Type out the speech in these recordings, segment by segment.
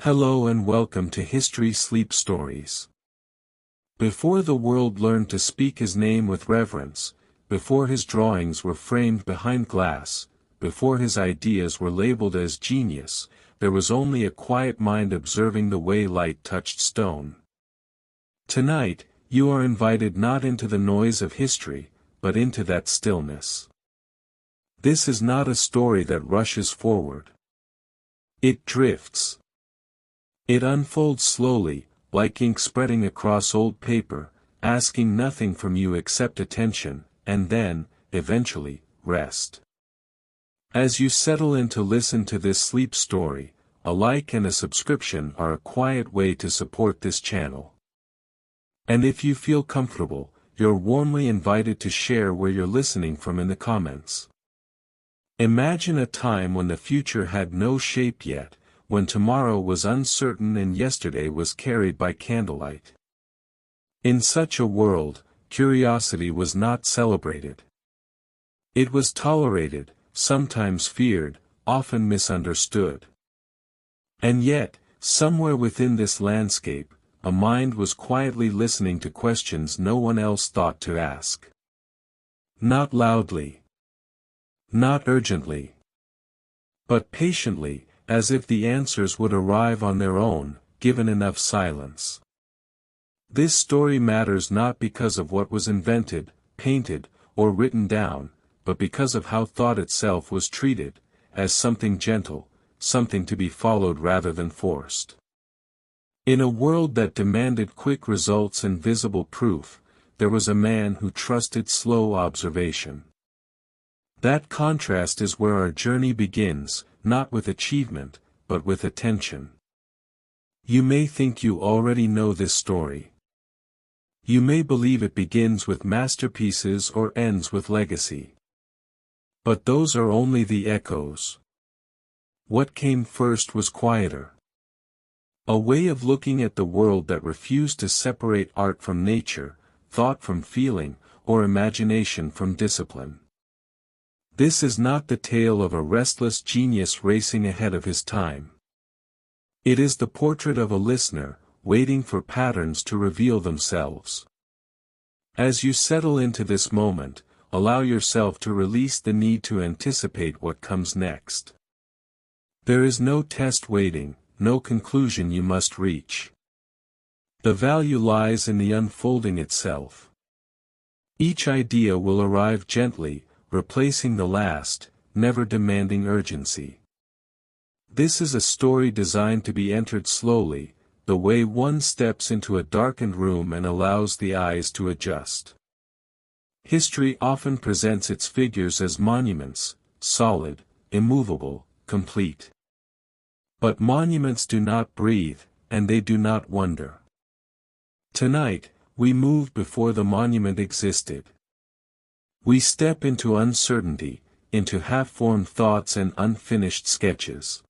Hello and welcome to History Sleep Stories. Before the world learned to speak his name with reverence, before his drawings were framed behind glass, before his ideas were labeled as genius, there was only a quiet mind observing the way light touched stone. Tonight, you are invited not into the noise of history, but into that stillness. This is not a story that rushes forward. It drifts. It unfolds slowly, like ink spreading across old paper, asking nothing from you except attention, and then, eventually, rest. As you settle in to listen to this sleep story, a like and a subscription are a quiet way to support this channel. And if you feel comfortable, you're warmly invited to share where you're listening from in the comments. Imagine a time when the future had no shape yet, when tomorrow was uncertain and yesterday was carried by candlelight. In such a world, curiosity was not celebrated. It was tolerated, sometimes feared, often misunderstood. And yet, somewhere within this landscape, a mind was quietly listening to questions no one else thought to ask. Not loudly. Not urgently. But patiently, as if the answers would arrive on their own, given enough silence. This story matters not because of what was invented, painted, or written down, but because of how thought itself was treated, as something gentle, something to be followed rather than forced. In a world that demanded quick results and visible proof, there was a man who trusted slow observation. That contrast is where our journey begins, not with achievement, but with attention. You may think you already know this story. You may believe it begins with masterpieces or ends with legacy. But those are only the echoes. What came first was quieter. A way of looking at the world that refused to separate art from nature, thought from feeling, or imagination from discipline. This is not the tale of a restless genius racing ahead of his time. It is the portrait of a listener, waiting for patterns to reveal themselves. As you settle into this moment, allow yourself to release the need to anticipate what comes next. There is no test waiting, no conclusion you must reach. The value lies in the unfolding itself. Each idea will arrive gently, replacing the last, never demanding urgency. This is a story designed to be entered slowly, the way one steps into a darkened room and allows the eyes to adjust. History often presents its figures as monuments, solid, immovable, complete. But monuments do not breathe, and they do not wonder. Tonight, we move before the monument existed. We step into uncertainty, into half-formed thoughts and unfinished sketches.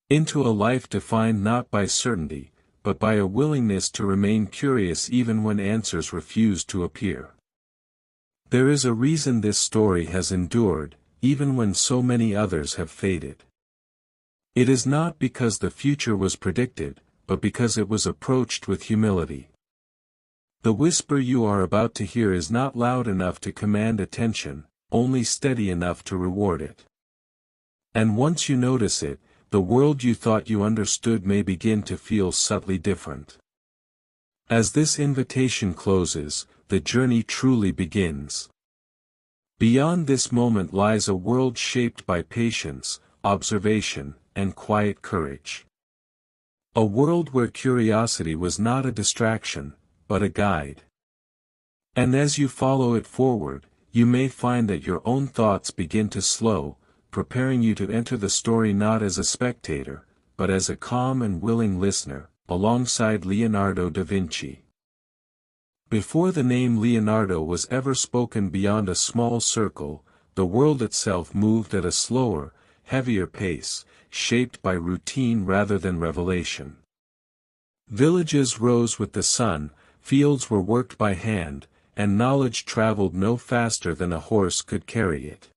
Into a life defined not by certainty, but by a willingness to remain curious even when answers refuse to appear. There is a reason this story has endured, even when so many others have faded. It is not because the future was predicted, but because it was approached with humility. The whisper you are about to hear is not loud enough to command attention, only steady enough to reward it. And once you notice it, the world you thought you understood may begin to feel subtly different. As this invitation closes, the journey truly begins. Beyond this moment lies a world shaped by patience, observation, and quiet courage. A world where curiosity was not a distraction, but a guide. And as you follow it forward, you may find that your own thoughts begin to slow, preparing you to enter the story not as a spectator, but as a calm and willing listener, alongside Leonardo da Vinci. Before the name Leonardo was ever spoken beyond a small circle, the world itself moved at a slower, heavier pace, shaped by routine rather than revelation. Villages rose with the sun, fields were worked by hand, and knowledge traveled no faster than a horse could carry it.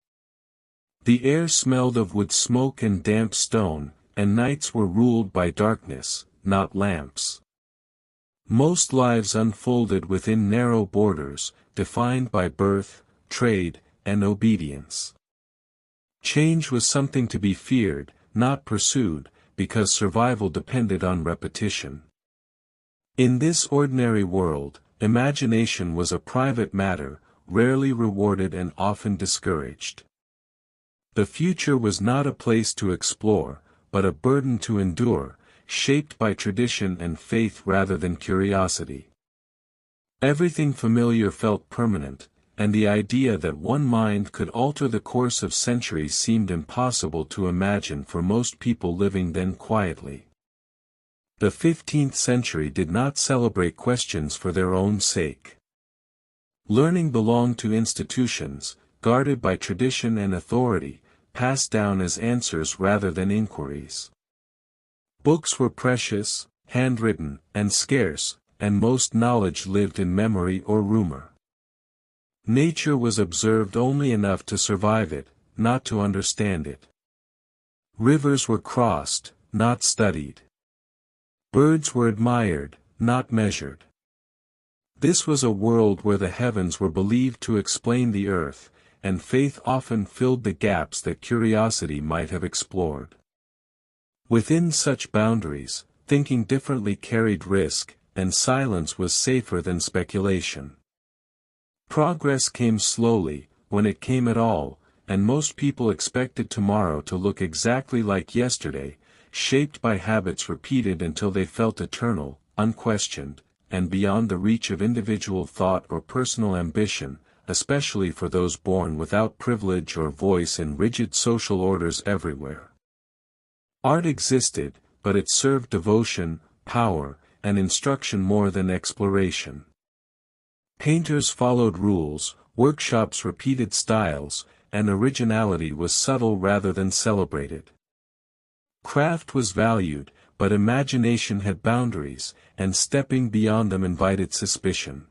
The air smelled of wood smoke and damp stone, and nights were ruled by darkness, not lamps. Most lives unfolded within narrow borders, defined by birth, trade, and obedience. Change was something to be feared, not pursued, because survival depended on repetition. In this ordinary world, imagination was a private matter, rarely rewarded and often discouraged. The future was not a place to explore, but a burden to endure, shaped by tradition and faith rather than curiosity. Everything familiar felt permanent, and the idea that one mind could alter the course of centuries seemed impossible to imagine for most people living then quietly. The 15th century did not celebrate questions for their own sake. Learning belonged to institutions, guarded by tradition and authority, passed down as answers rather than inquiries. Books were precious, handwritten, and scarce, and most knowledge lived in memory or rumor. Nature was observed only enough to survive it, not to understand it. Rivers were crossed, not studied. Birds were admired, not measured. This was a world where the heavens were believed to explain the earth, and faith often filled the gaps that curiosity might have explored. Within such boundaries, thinking differently carried risk, and silence was safer than speculation. Progress came slowly, when it came at all, and most people expected tomorrow to look exactly like yesterday, shaped by habits repeated until they felt eternal, unquestioned, and beyond the reach of individual thought or personal ambition, especially for those born without privilege or voice in rigid social orders everywhere. Art existed, but it served devotion, power, and instruction more than exploration. Painters followed rules, workshops repeated styles, and originality was subtle rather than celebrated. Craft was valued, but imagination had boundaries, and stepping beyond them invited suspicion.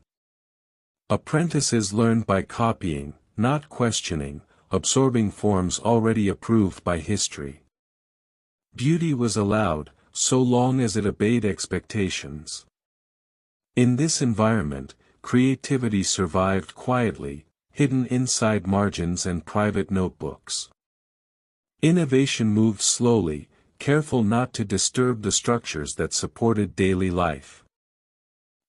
Apprentices learned by copying, not questioning, absorbing forms already approved by history. Beauty was allowed, so long as it obeyed expectations. In this environment, creativity survived quietly, hidden inside margins and private notebooks. Innovation moved slowly, careful not to disturb the structures that supported daily life.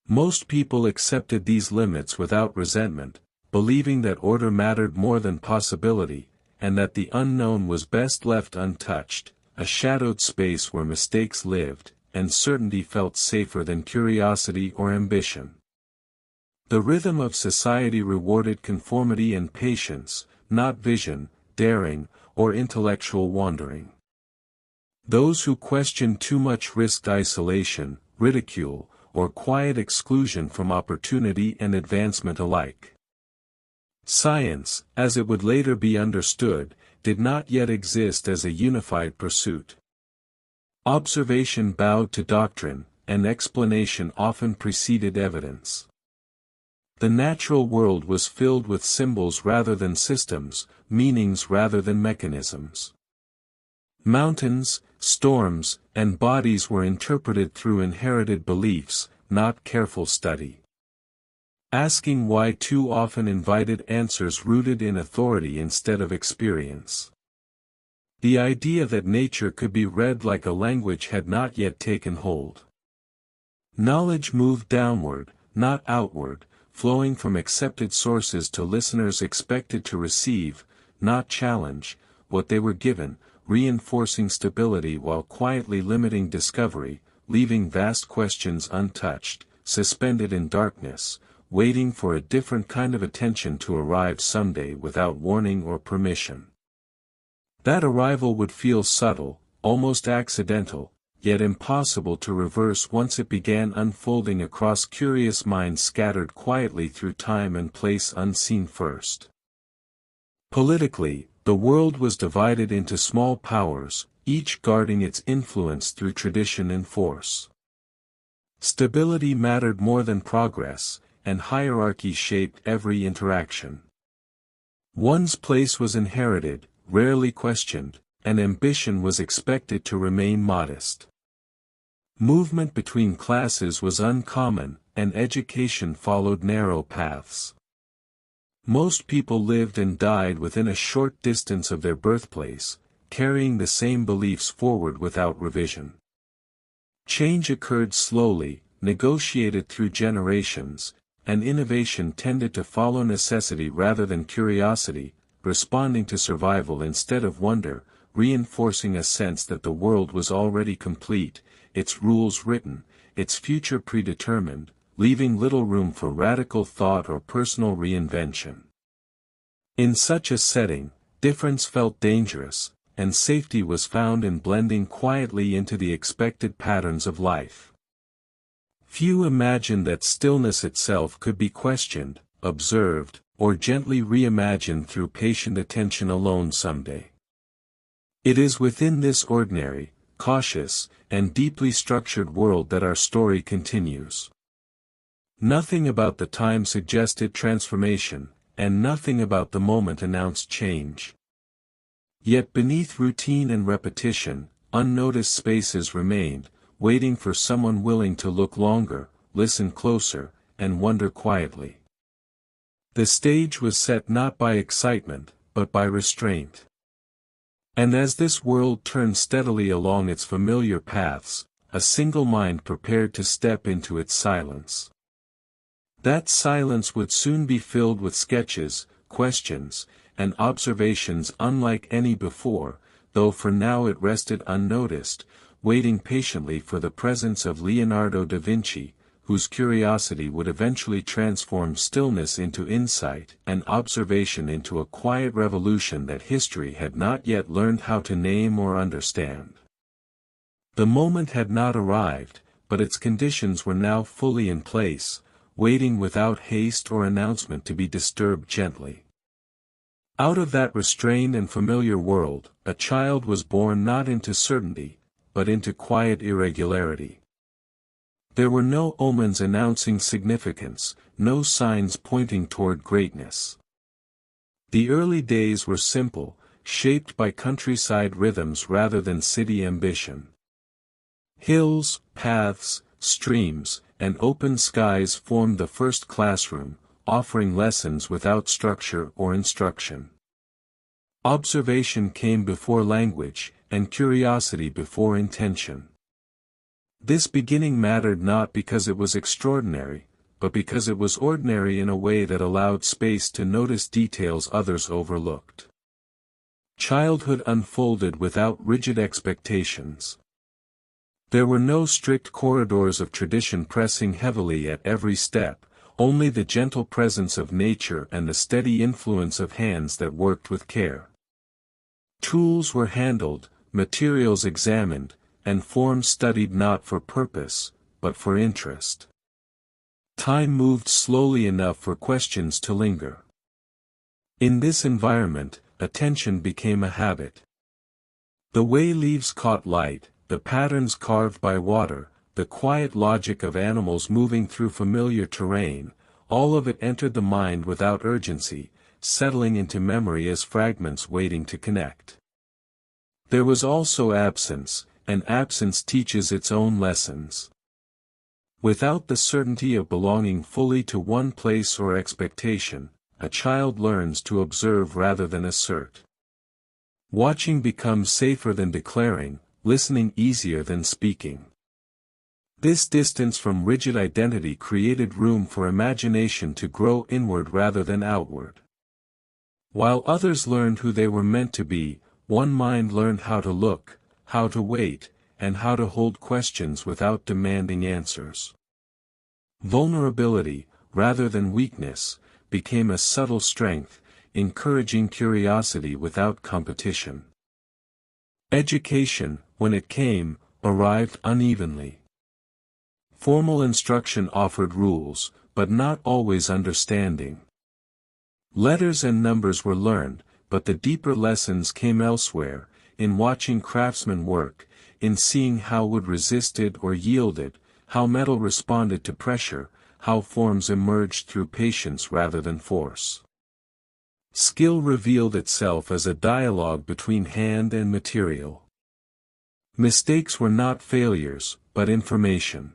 Most people accepted these limits without resentment, believing that order mattered more than possibility, and that the unknown was best left untouched, a shadowed space where mistakes lived, and certainty felt safer than curiosity or ambition. The rhythm of society rewarded conformity and patience, not vision, daring, or intellectual wandering. Those who questioned too much risked isolation, ridicule, or quiet exclusion from opportunity and advancement alike. Science, as it would later be understood, did not yet exist as a unified pursuit. Observation bowed to doctrine, and explanation often preceded evidence. The natural world was filled with symbols rather than systems, meanings rather than mechanisms. Mountains, storms, and bodies were interpreted through inherited beliefs, not careful study. Asking why too often invited answers rooted in authority instead of experience. The idea that nature could be read like a language had not yet taken hold. Knowledge moved downward, not outward, flowing from accepted sources to listeners expected to receive, not challenge, what they were given, reinforcing stability while quietly limiting discovery, leaving vast questions untouched, suspended in darkness, waiting for a different kind of attention to arrive someday without warning or permission. That arrival would feel subtle, almost accidental, yet impossible to reverse once it began unfolding across curious minds scattered quietly through time and place unseen first. Politically, the world was divided into small powers, each guarding its influence through tradition and force. Stability mattered more than progress, and hierarchy shaped every interaction. One's place was inherited, rarely questioned, and ambition was expected to remain modest. Movement between classes was uncommon, and education followed narrow paths. Most people lived and died within a short distance of their birthplace, carrying the same beliefs forward without revision. Change occurred slowly, negotiated through generations, and innovation tended to follow necessity rather than curiosity, responding to survival instead of wonder, reinforcing a sense that the world was already complete, its rules written, its future predetermined, leaving little room for radical thought or personal reinvention. In such a setting, difference felt dangerous, and safety was found in blending quietly into the expected patterns of life. Few imagined that stillness itself could be questioned, observed, or gently reimagined through patient attention alone someday. It is within this ordinary, cautious, and deeply structured world that our story continues. Nothing about the time suggested transformation, and nothing about the moment announced change. Yet beneath routine and repetition, unnoticed spaces remained, waiting for someone willing to look longer, listen closer, and wonder quietly. The stage was set not by excitement, but by restraint. And as this world turned steadily along its familiar paths, a single mind prepared to step into its silence. That silence would soon be filled with sketches, questions, and observations unlike any before, though for now it rested unnoticed, waiting patiently for the presence of Leonardo da Vinci, whose curiosity would eventually transform stillness into insight and observation into a quiet revolution that history had not yet learned how to name or understand. The moment had not arrived, but its conditions were now fully in place, waiting without haste or announcement to be disturbed gently. Out of that restrained and familiar world, a child was born not into certainty, but into quiet irregularity. There were no omens announcing significance, no signs pointing toward greatness. The early days were simple, shaped by countryside rhythms rather than city ambition. Hills, paths, streams, and open skies formed the first classroom, offering lessons without structure or instruction. Observation came before language, and curiosity before intention. This beginning mattered not because it was extraordinary, but because it was ordinary in a way that allowed space to notice details others overlooked. Childhood unfolded without rigid expectations. There were no strict corridors of tradition pressing heavily at every step, only the gentle presence of nature and the steady influence of hands that worked with care. Tools were handled, materials examined, and forms studied not for purpose, but for interest. Time moved slowly enough for questions to linger. In this environment, attention became a habit. The way leaves caught light, the patterns carved by water, the quiet logic of animals moving through familiar terrain, all of it entered the mind without urgency, settling into memory as fragments waiting to connect. There was also absence, and absence teaches its own lessons. Without the certainty of belonging fully to one place or expectation, a child learns to observe rather than assert. Watching becomes safer than declaring, listening easier than speaking. This distance from rigid identity created room for imagination to grow inward rather than outward. While others learned who they were meant to be, one mind learned how to look, how to wait, and how to hold questions without demanding answers. Vulnerability, rather than weakness, became a subtle strength, encouraging curiosity without competition. Education, when it came, arrived unevenly. Formal instruction offered rules, but not always understanding. Letters and numbers were learned, but the deeper lessons came elsewhere, in watching craftsmen work, in seeing how wood resisted or yielded, how metal responded to pressure, how forms emerged through patience rather than force. Skill revealed itself as a dialogue between hand and material. Mistakes were not failures, but information.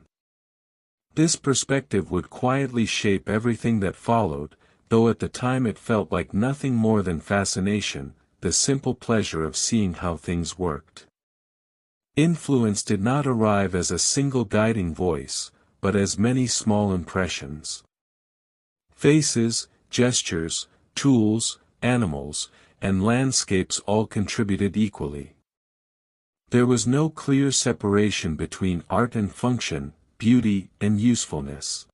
This perspective would quietly shape everything that followed, though at the time it felt like nothing more than fascination, the simple pleasure of seeing how things worked. Influence did not arrive as a single guiding voice, but as many small impressions. Faces, gestures, tools, animals, and landscapes all contributed equally. There was no clear separation between art and function, beauty and usefulness.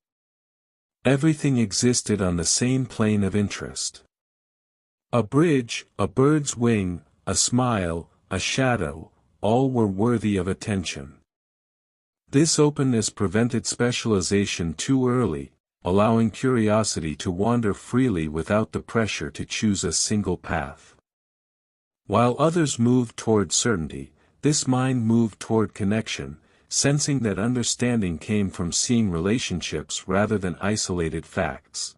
Everything existed on the same plane of interest. A bridge, a bird's wing, a smile, a shadow, all were worthy of attention. This openness prevented specialization too early, allowing curiosity to wander freely without the pressure to choose a single path. While others moved toward certainty, this mind moved toward connection, sensing that understanding came from seeing relationships rather than isolated facts.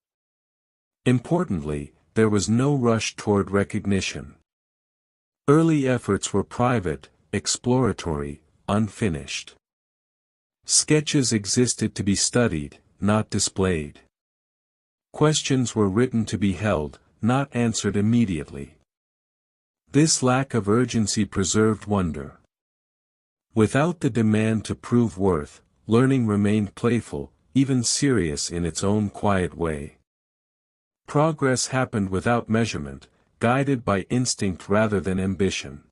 Importantly, there was no rush toward recognition. Early efforts were private, exploratory, unfinished. Sketches existed to be studied, not displayed. Questions were written to be held, not answered immediately. This lack of urgency preserved wonder. Without the demand to prove worth, learning remained playful, even serious in its own quiet way. Progress happened without measurement, guided by instinct rather than ambition.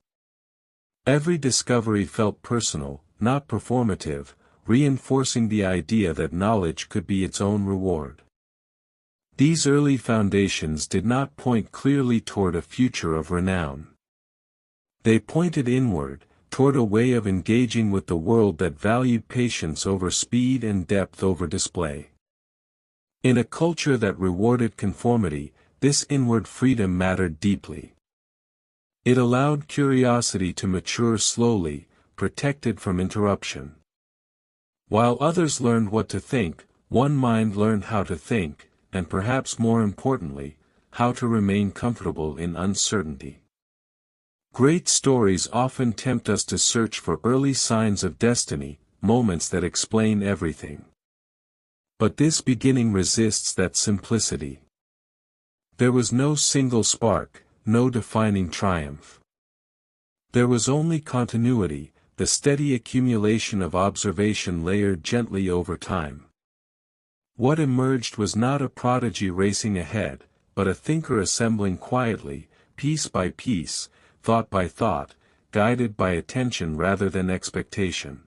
Every discovery felt personal, not performative, reinforcing the idea that knowledge could be its own reward. These early foundations did not point clearly toward a future of renown. They pointed inward, toward a way of engaging with the world that valued patience over speed and depth over display. In a culture that rewarded conformity, this inward freedom mattered deeply. It allowed curiosity to mature slowly, protected from interruption. While others learned what to think, one mind learned how to think, and perhaps more importantly, how to remain comfortable in uncertainty. Great stories often tempt us to search for early signs of destiny, moments that explain everything. But this beginning resists that simplicity. There was no single spark, no defining triumph. There was only continuity, the steady accumulation of observation layered gently over time. What emerged was not a prodigy racing ahead, but a thinker assembling quietly, piece by piece, thought by thought, guided by attention rather than expectation.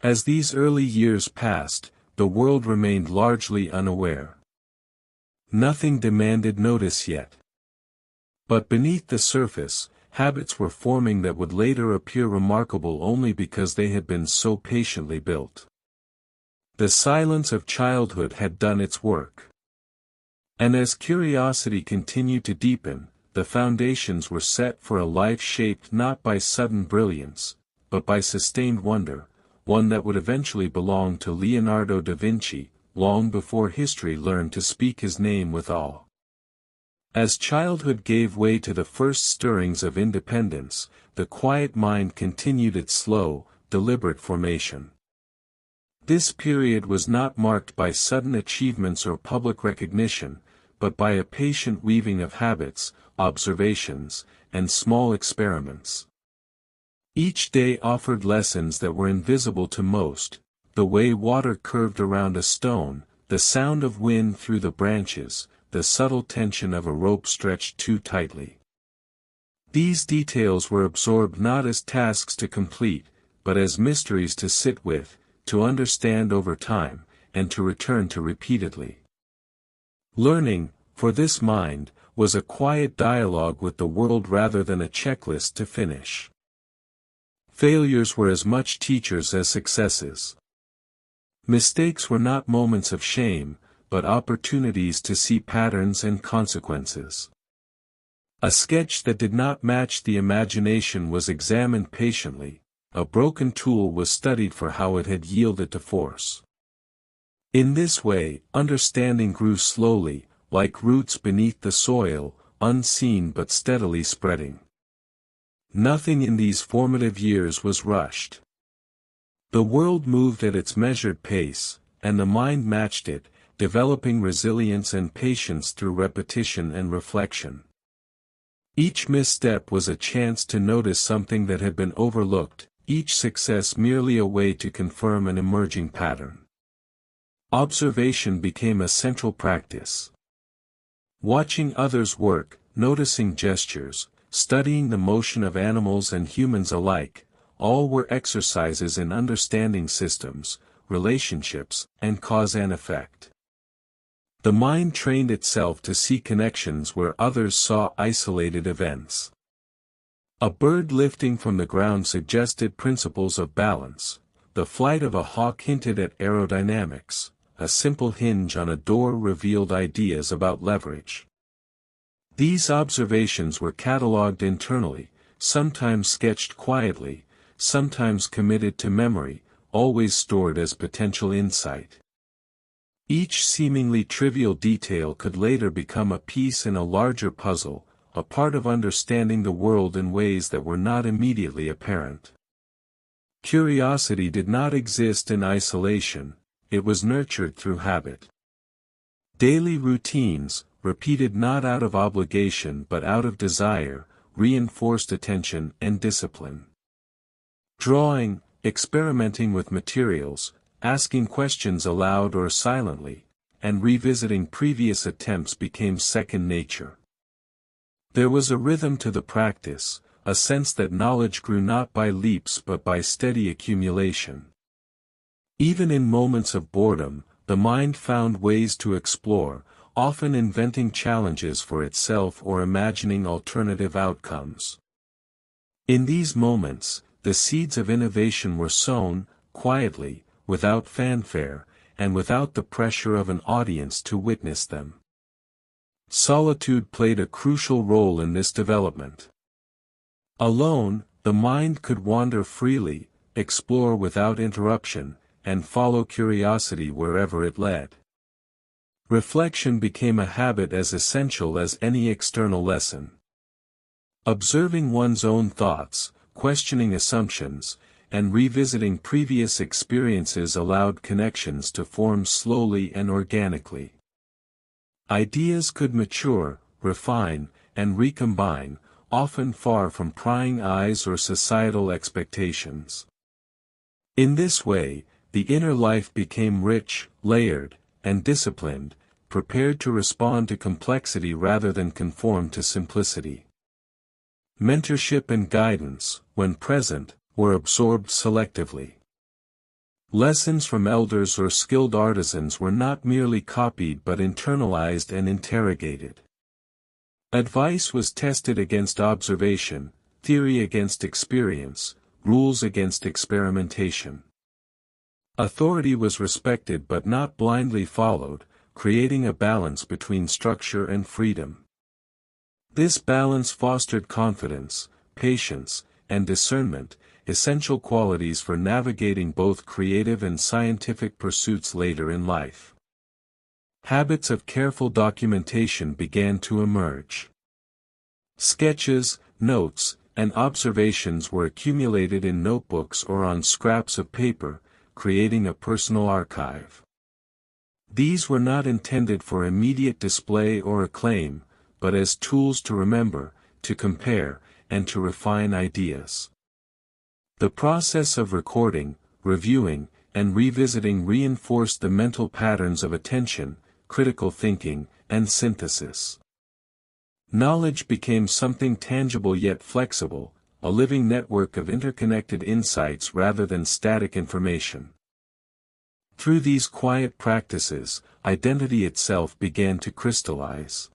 As these early years passed, the world remained largely unaware. Nothing demanded notice yet. But beneath the surface, habits were forming that would later appear remarkable only because they had been so patiently built. The silence of childhood had done its work. And as curiosity continued to deepen, the foundations were set for a life shaped not by sudden brilliance, but by sustained wonder, one that would eventually belong to Leonardo da Vinci, long before history learned to speak his name with awe. As childhood gave way to the first stirrings of independence, the quiet mind continued its slow, deliberate formation. This period was not marked by sudden achievements or public recognition, but by a patient weaving of habits, observations, and small experiments. Each day offered lessons that were invisible to most, the way water curved around a stone, the sound of wind through the branches, the subtle tension of a rope stretched too tightly. These details were absorbed not as tasks to complete, but as mysteries to sit with, to understand over time, and to return to repeatedly. Learning, for this mind, was a quiet dialogue with the world rather than a checklist to finish. Failures were as much teachers as successes. Mistakes were not moments of shame, but opportunities to see patterns and consequences. A sketch that did not match the imagination was examined patiently, a broken tool was studied for how it had yielded to force. In this way, understanding grew slowly, like roots beneath the soil, unseen but steadily spreading. Nothing in these formative years was rushed. The world moved at its measured pace, and the mind matched it, developing resilience and patience through repetition and reflection. Each misstep was a chance to notice something that had been overlooked, each success merely a way to confirm an emerging pattern. Observation became a central practice. Watching others work, noticing gestures, studying the motion of animals and humans alike, all were exercises in understanding systems, relationships, and cause and effect. The mind trained itself to see connections where others saw isolated events. A bird lifting from the ground suggested principles of balance, the flight of a hawk hinted at aerodynamics, a simple hinge on a door revealed ideas about leverage. These observations were catalogued internally, sometimes sketched quietly, sometimes committed to memory, always stored as potential insight. Each seemingly trivial detail could later become a piece in a larger puzzle, a part of understanding the world in ways that were not immediately apparent. Curiosity did not exist in isolation, it was nurtured through habit. Daily routines, repeated not out of obligation but out of desire, reinforced attention and discipline. Drawing, experimenting with materials, asking questions aloud or silently, and revisiting previous attempts became second nature. There was a rhythm to the practice, a sense that knowledge grew not by leaps but by steady accumulation. Even in moments of boredom, the mind found ways to explore, often inventing challenges for itself or imagining alternative outcomes. In these moments, the seeds of innovation were sown, quietly, without fanfare, and without the pressure of an audience to witness them. Solitude played a crucial role in this development. Alone, the mind could wander freely, explore without interruption, and follow curiosity wherever it led. Reflection became a habit as essential as any external lesson. Observing one's own thoughts, questioning assumptions, and revisiting previous experiences allowed connections to form slowly and organically. Ideas could mature, refine, and recombine, often far from prying eyes or societal expectations. In this way, the inner life became rich, layered, and disciplined, prepared to respond to complexity rather than conform to simplicity. Mentorship and guidance, when present, were absorbed selectively. Lessons from elders or skilled artisans were not merely copied but internalized and interrogated. Advice was tested against observation, theory against experience, rules against experimentation. Authority was respected but not blindly followed, creating a balance between structure and freedom. This balance fostered confidence, patience, and discernment, essential qualities for navigating both creative and scientific pursuits later in life. Habits of careful documentation began to emerge. Sketches, notes, and observations were accumulated in notebooks or on scraps of paper, creating a personal archive. These were not intended for immediate display or acclaim, but as tools to remember, to compare, and to refine ideas. The process of recording, reviewing, and revisiting reinforced the mental patterns of attention, critical thinking, and synthesis. Knowledge became something tangible yet flexible, a living network of interconnected insights rather than static information. Through these quiet practices, identity itself began to crystallize.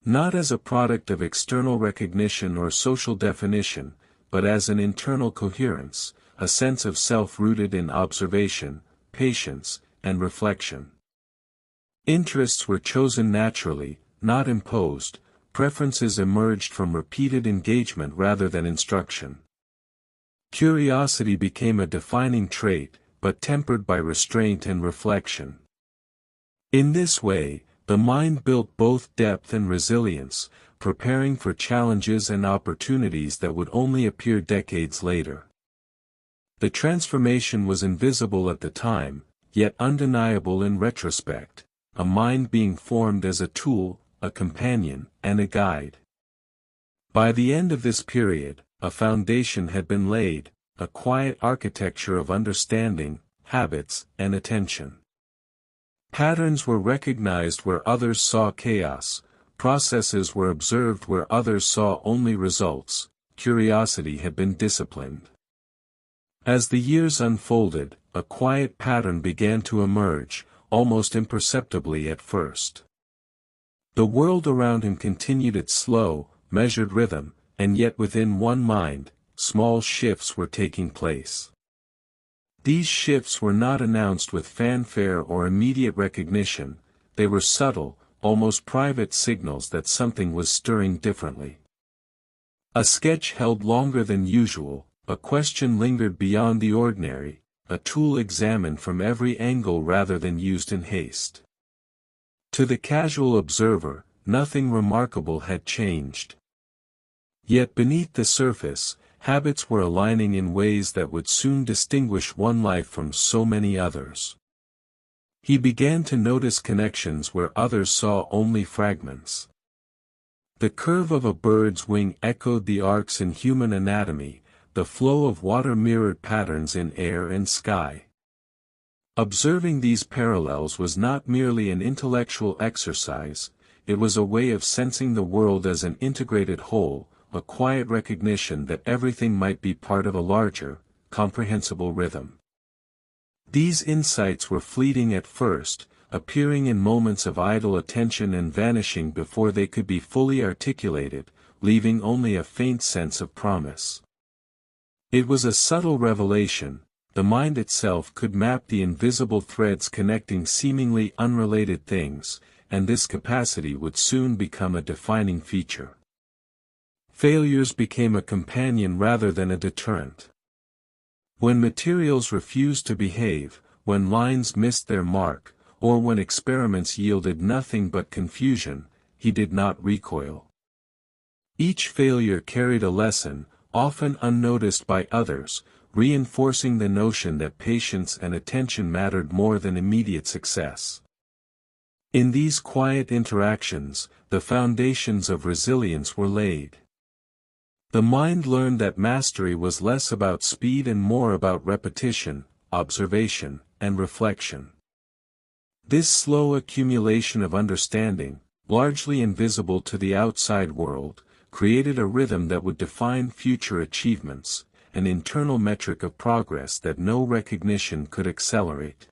Not as a product of external recognition or social definition, but as an internal coherence, a sense of self rooted in observation, patience, and reflection. Interests were chosen naturally, not imposed, preferences emerged from repeated engagement rather than instruction. Curiosity became a defining trait, but tempered by restraint and reflection. In this way, The mind built both depth and resilience, preparing for challenges and opportunities that would only appear decades later. The transformation was invisible at the time, yet undeniable in retrospect, a mind being formed as a tool, a companion, and a guide. By the end of this period, a foundation had been laid, a quiet architecture of understanding, habits, and attention. Patterns were recognized where others saw chaos, processes were observed where others saw only results, curiosity had been disciplined. As the years unfolded, a quiet pattern began to emerge, almost imperceptibly at first. The world around him continued its slow, measured rhythm, and yet within one mind, small shifts were taking place. These shifts were not announced with fanfare or immediate recognition, they were subtle, almost private signals that something was stirring differently. A sketch held longer than usual, a question lingered beyond the ordinary, a tool examined from every angle rather than used in haste. To the casual observer, nothing remarkable had changed. Yet beneath the surface, habits were aligning in ways that would soon distinguish one life from so many others. He began to notice connections where others saw only fragments. The curve of a bird's wing echoed the arcs in human anatomy, the flow of water mirrored patterns in air and sky. Observing these parallels was not merely an intellectual exercise, it was a way of sensing the world as an integrated whole, a quiet recognition that everything might be part of a larger, comprehensible rhythm. These insights were fleeting at first, appearing in moments of idle attention and vanishing before they could be fully articulated, leaving only a faint sense of promise. It was a subtle revelation, the mind itself could map the invisible threads connecting seemingly unrelated things, and this capacity would soon become a defining feature. Failures became a companion rather than a deterrent. When materials refused to behave, when lines missed their mark, or when experiments yielded nothing but confusion, he did not recoil. Each failure carried a lesson, often unnoticed by others, reinforcing the notion that patience and attention mattered more than immediate success. In these quiet interactions, the foundations of resilience were laid. The mind learned that mastery was less about speed and more about repetition, observation, and reflection. This slow accumulation of understanding, largely invisible to the outside world, created a rhythm that would define future achievements, an internal metric of progress that no recognition could accelerate.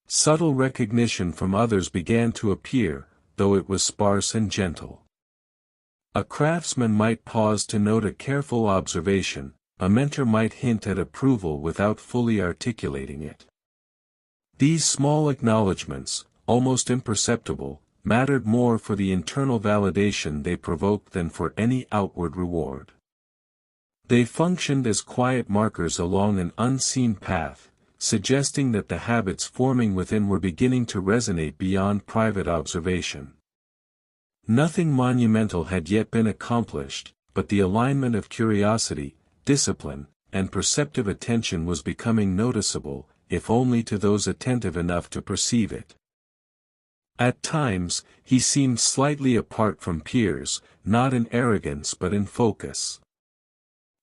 Subtle recognition from others began to appear, though it was sparse and gentle. A craftsman might pause to note a careful observation, a mentor might hint at approval without fully articulating it. These small acknowledgments, almost imperceptible, mattered more for the internal validation they provoked than for any outward reward. They functioned as quiet markers along an unseen path, suggesting that the habits forming within were beginning to resonate beyond private observation. Nothing monumental had yet been accomplished, but the alignment of curiosity, discipline, and perceptive attention was becoming noticeable, if only to those attentive enough to perceive it. At times, he seemed slightly apart from peers, not in arrogance but in focus.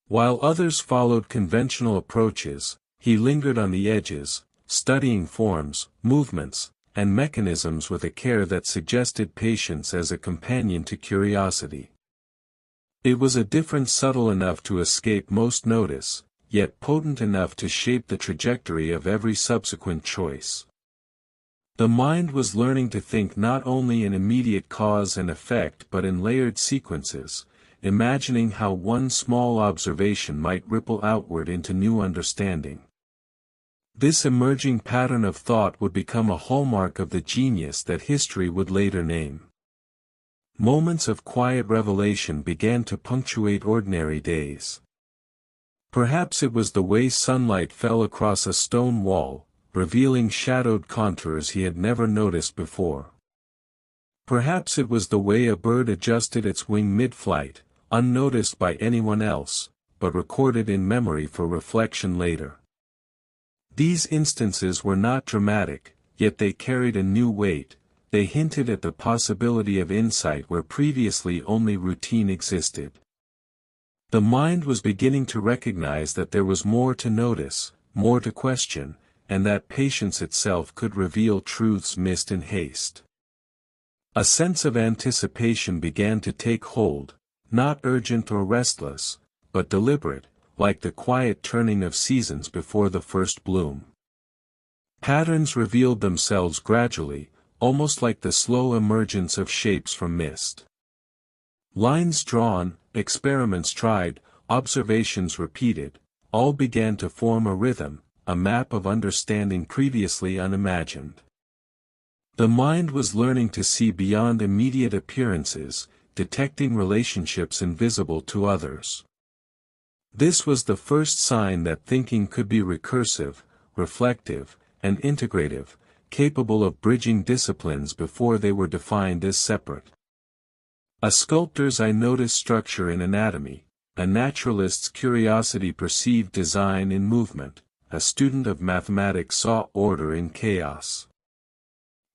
While others followed conventional approaches, he lingered on the edges, studying forms, movements, and mechanisms with a care that suggested patience as a companion to curiosity. It was a difference subtle enough to escape most notice, yet potent enough to shape the trajectory of every subsequent choice. The mind was learning to think not only in immediate cause and effect but in layered sequences, imagining how one small observation might ripple outward into new understanding. This emerging pattern of thought would become a hallmark of the genius that history would later name. Moments of quiet revelation began to punctuate ordinary days. Perhaps it was the way sunlight fell across a stone wall, revealing shadowed contours he had never noticed before. Perhaps it was the way a bird adjusted its wing mid-flight, unnoticed by anyone else, but recorded in memory for reflection later. These instances were not dramatic, yet they carried a new weight. They hinted at the possibility of insight where previously only routine existed. The mind was beginning to recognize that there was more to notice, more to question, and that patience itself could reveal truths missed in haste. A sense of anticipation began to take hold, not urgent or restless, but deliberate, like the quiet turning of seasons before the first bloom. Patterns revealed themselves gradually, almost like the slow emergence of shapes from mist. Lines drawn, experiments tried, observations repeated, all began to form a rhythm, a map of understanding previously unimagined. The mind was learning to see beyond immediate appearances, detecting relationships invisible to others. This was the first sign that thinking could be recursive, reflective, and integrative, capable of bridging disciplines before they were defined as separate. A sculptor's eye noticed structure in anatomy, a naturalist's curiosity perceived design in movement, a student of mathematics saw order in chaos.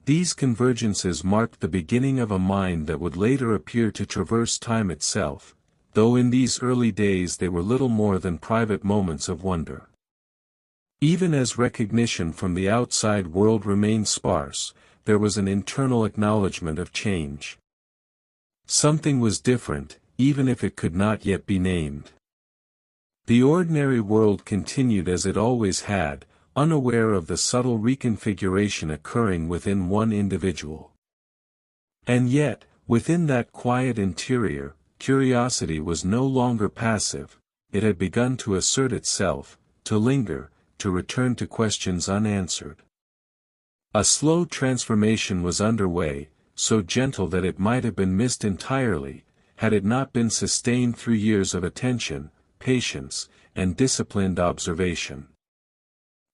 These convergences marked the beginning of a mind that would later appear to traverse time itself, though in these early days they were little more than private moments of wonder. Even as recognition from the outside world remained sparse, there was an internal acknowledgement of change. Something was different, even if it could not yet be named. The ordinary world continued as it always had, unaware of the subtle reconfiguration occurring within one individual. And yet, within that quiet interior, curiosity was no longer passive, it had begun to assert itself, to linger, to return to questions unanswered. A slow transformation was underway, so gentle that it might have been missed entirely, had it not been sustained through years of attention, patience, and disciplined observation.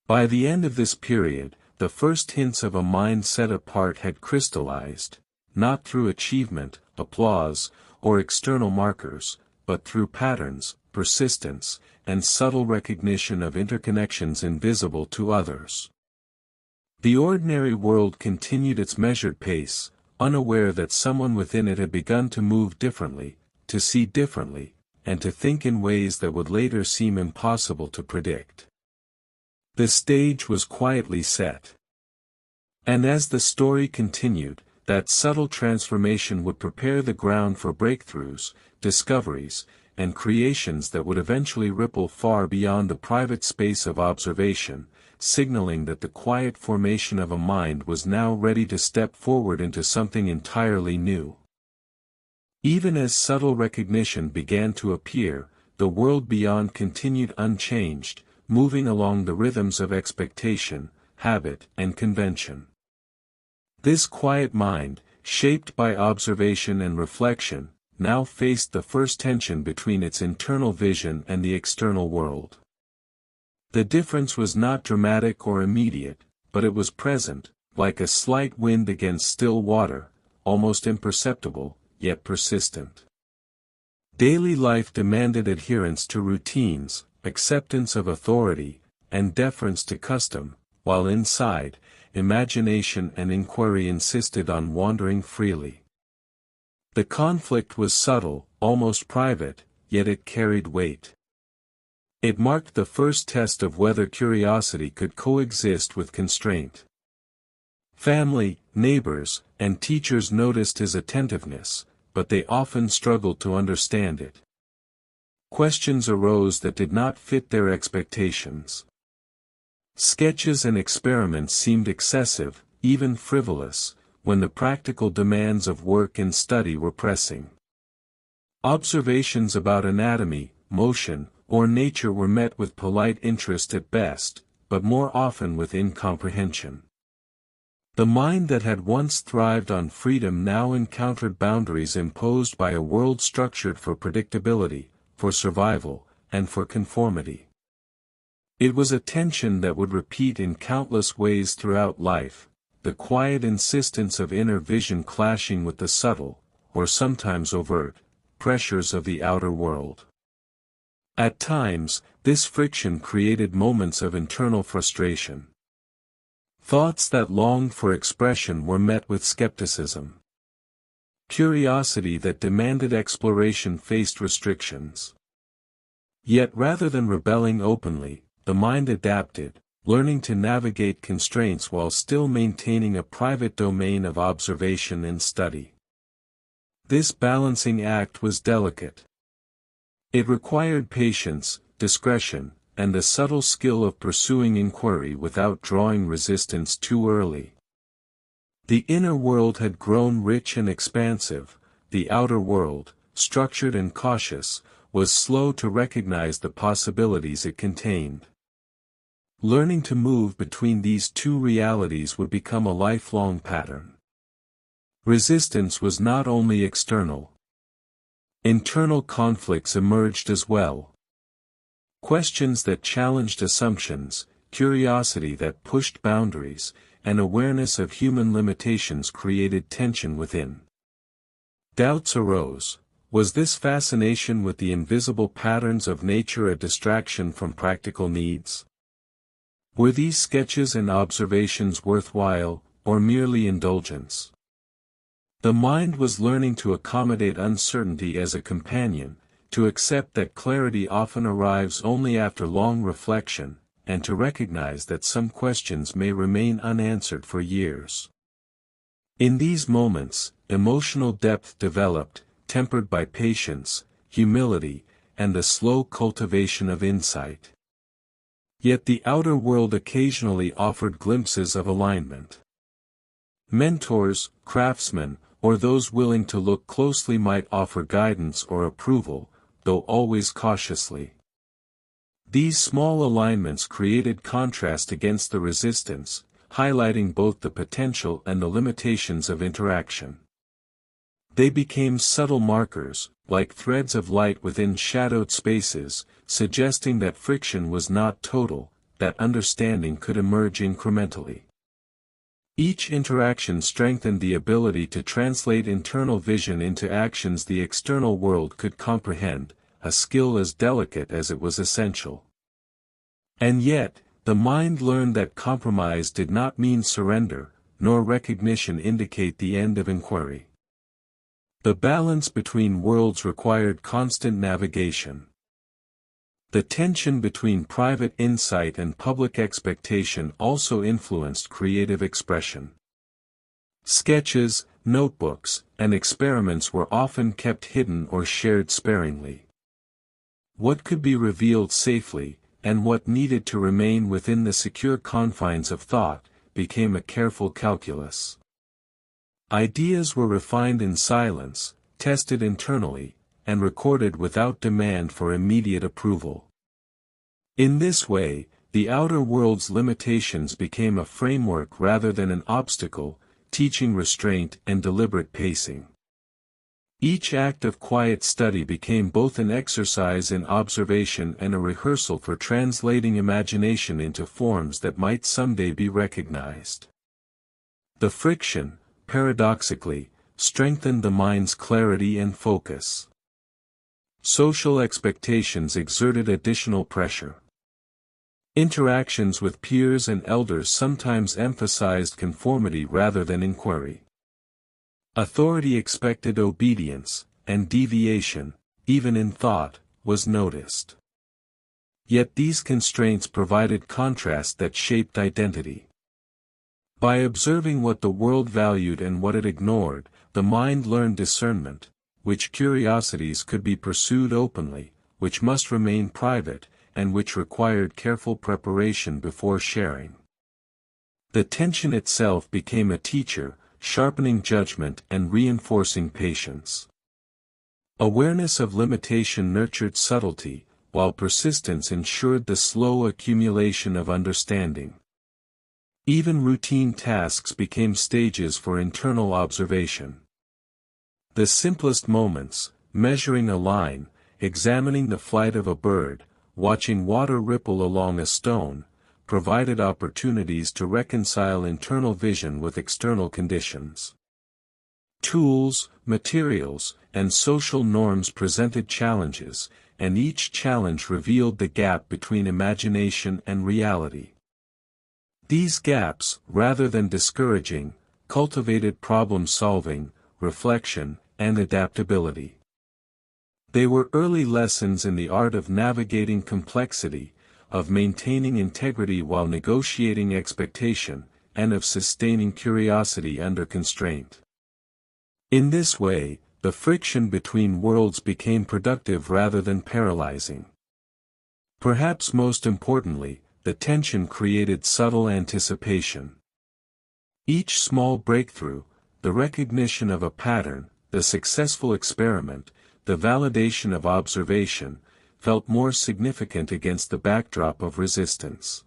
By the end of this period, the first hints of a mind set apart had crystallized, not through achievement, applause, or external markers, but through patterns, persistence, and subtle recognition of interconnections invisible to others. The ordinary world continued its measured pace, unaware that someone within it had begun to move differently, to see differently, and to think in ways that would later seem impossible to predict. The stage was quietly set. And as the story continued, that subtle transformation would prepare the ground for breakthroughs, discoveries, and creations that would eventually ripple far beyond the private space of observation, signaling that the quiet formation of a mind was now ready to step forward into something entirely new. Even as subtle recognition began to appear, the world beyond continued unchanged, moving along the rhythms of expectation, habit, and convention. This quiet mind, shaped by observation and reflection, now faced the first tension between its internal vision and the external world. The difference was not dramatic or immediate, but it was present, like a slight wind against still water, almost imperceptible, yet persistent. Daily life demanded adherence to routines, acceptance of authority, and deference to custom, while inside, imagination and inquiry insisted on wandering freely. The conflict was subtle, almost private, yet it carried weight. It marked the first test of whether curiosity could coexist with constraint. Family, neighbors, and teachers noticed his attentiveness, but they often struggled to understand it. Questions arose that did not fit their expectations. Sketches and experiments seemed excessive, even frivolous, when the practical demands of work and study were pressing. Observations about anatomy, motion, or nature were met with polite interest at best, but more often with incomprehension. The mind that had once thrived on freedom now encountered boundaries imposed by a world structured for predictability, for survival, and for conformity. It was a tension that would repeat in countless ways throughout life, the quiet insistence of inner vision clashing with the subtle, or sometimes overt, pressures of the outer world. At times, this friction created moments of internal frustration. Thoughts that longed for expression were met with skepticism. Curiosity that demanded exploration faced restrictions. Yet rather than rebelling openly, the mind adapted, learning to navigate constraints while still maintaining a private domain of observation and study. This balancing act was delicate. It required patience, discretion, and the subtle skill of pursuing inquiry without drawing resistance too early. The inner world had grown rich and expansive, the outer world, structured and cautious, was slow to recognize the possibilities it contained. Learning to move between these two realities would become a lifelong pattern. Resistance was not only external. Internal conflicts emerged as well. Questions that challenged assumptions, curiosity that pushed boundaries, and awareness of human limitations created tension within. Doubts arose. Was this fascination with the invisible patterns of nature a distraction from practical needs? Were these sketches and observations worthwhile, or merely indulgence? The mind was learning to accommodate uncertainty as a companion, to accept that clarity often arrives only after long reflection, and to recognize that some questions may remain unanswered for years. In these moments, emotional depth developed, tempered by patience, humility, and the slow cultivation of insight. Yet the outer world occasionally offered glimpses of alignment. Mentors, craftsmen, or those willing to look closely might offer guidance or approval, though always cautiously. These small alignments created contrast against the resistance, highlighting both the potential and the limitations of interaction. They became subtle markers, like threads of light within shadowed spaces, suggesting that friction was not total, that understanding could emerge incrementally. Each interaction strengthened the ability to translate internal vision into actions the external world could comprehend, a skill as delicate as it was essential. And yet, the mind learned that compromise did not mean surrender, nor recognition indicate the end of inquiry. The balance between worlds required constant navigation. The tension between private insight and public expectation also influenced creative expression. Sketches, notebooks, and experiments were often kept hidden or shared sparingly. What could be revealed safely, and what needed to remain within the secure confines of thought, became a careful calculus. Ideas were refined in silence, tested internally, and recorded without demand for immediate approval. In this way, the outer world's limitations became a framework rather than an obstacle, teaching restraint and deliberate pacing. Each act of quiet study became both an exercise in observation and a rehearsal for translating imagination into forms that might someday be recognized. The friction, paradoxically, strengthened the mind's clarity and focus. Social expectations exerted additional pressure. Interactions with peers and elders sometimes emphasized conformity rather than inquiry. Authority expected obedience, and deviation, even in thought, was noticed. Yet these constraints provided contrast that shaped identity. By observing what the world valued and what it ignored, the mind learned discernment, which curiosities could be pursued openly, which must remain private, and which required careful preparation before sharing. The tension itself became a teacher, sharpening judgment and reinforcing patience. Awareness of limitation nurtured subtlety, while persistence ensured the slow accumulation of understanding. Even routine tasks became stages for internal observation. The simplest moments, measuring a line, examining the flight of a bird, watching water ripple along a stone, provided opportunities to reconcile internal vision with external conditions. Tools, materials, and social norms presented challenges, and each challenge revealed the gap between imagination and reality. These gaps, rather than discouraging, cultivated problem-solving, reflection, and adaptability. They were early lessons in the art of navigating complexity, of maintaining integrity while negotiating expectation, and of sustaining curiosity under constraint. In this way, the friction between worlds became productive rather than paralyzing. Perhaps most importantly, the tension created subtle anticipation. Each small breakthrough, the recognition of a pattern, the successful experiment, the validation of observation, felt more significant against the backdrop of resistance.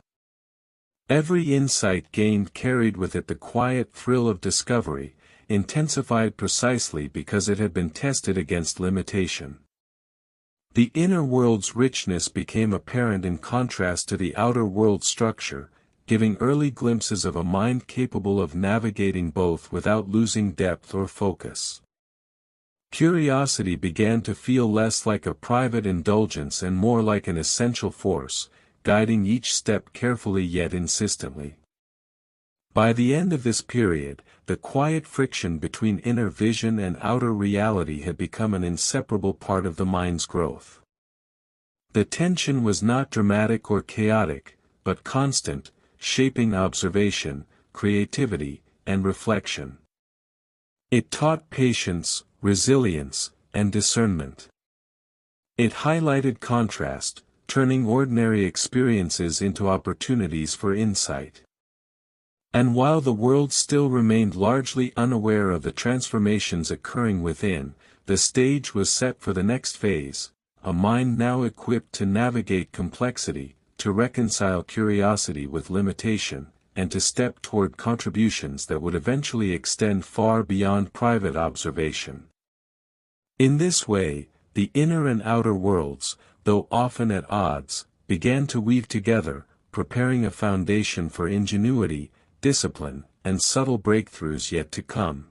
Every insight gained carried with it the quiet thrill of discovery, intensified precisely because it had been tested against limitation. The inner world's richness became apparent in contrast to the outer world's structure, giving early glimpses of a mind capable of navigating both without losing depth or focus. Curiosity began to feel less like a private indulgence and more like an essential force, guiding each step carefully yet insistently. By the end of this period, the quiet friction between inner vision and outer reality had become an inseparable part of the mind's growth. The tension was not dramatic or chaotic, but constant, shaping observation, creativity, and reflection. It taught patience, resilience, and discernment. It highlighted contrast, turning ordinary experiences into opportunities for insight. And while the world still remained largely unaware of the transformations occurring within, the stage was set for the next phase, a mind now equipped to navigate complexity, to reconcile curiosity with limitation, and to step toward contributions that would eventually extend far beyond private observation. In this way, the inner and outer worlds, though often at odds, began to weave together, preparing a foundation for ingenuity, discipline, and subtle breakthroughs yet to come.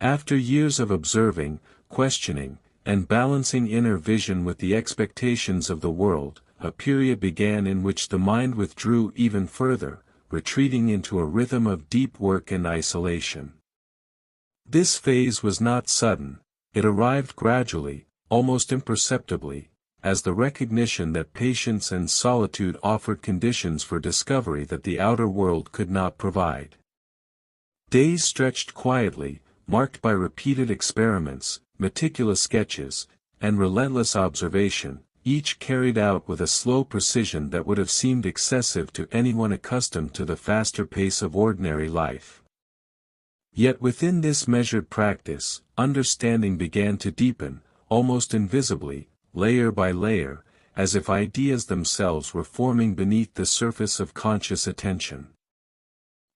After years of observing, questioning, and balancing inner vision with the expectations of the world, a period began in which the mind withdrew even further, retreating into a rhythm of deep work and isolation. This phase was not sudden, it arrived gradually, almost imperceptibly, as the recognition that patience and solitude offered conditions for discovery that the outer world could not provide. Days stretched quietly, marked by repeated experiments, meticulous sketches, and relentless observation, each carried out with a slow precision that would have seemed excessive to anyone accustomed to the faster pace of ordinary life. Yet within this measured practice, understanding began to deepen, almost invisibly, layer by layer, as if ideas themselves were forming beneath the surface of conscious attention.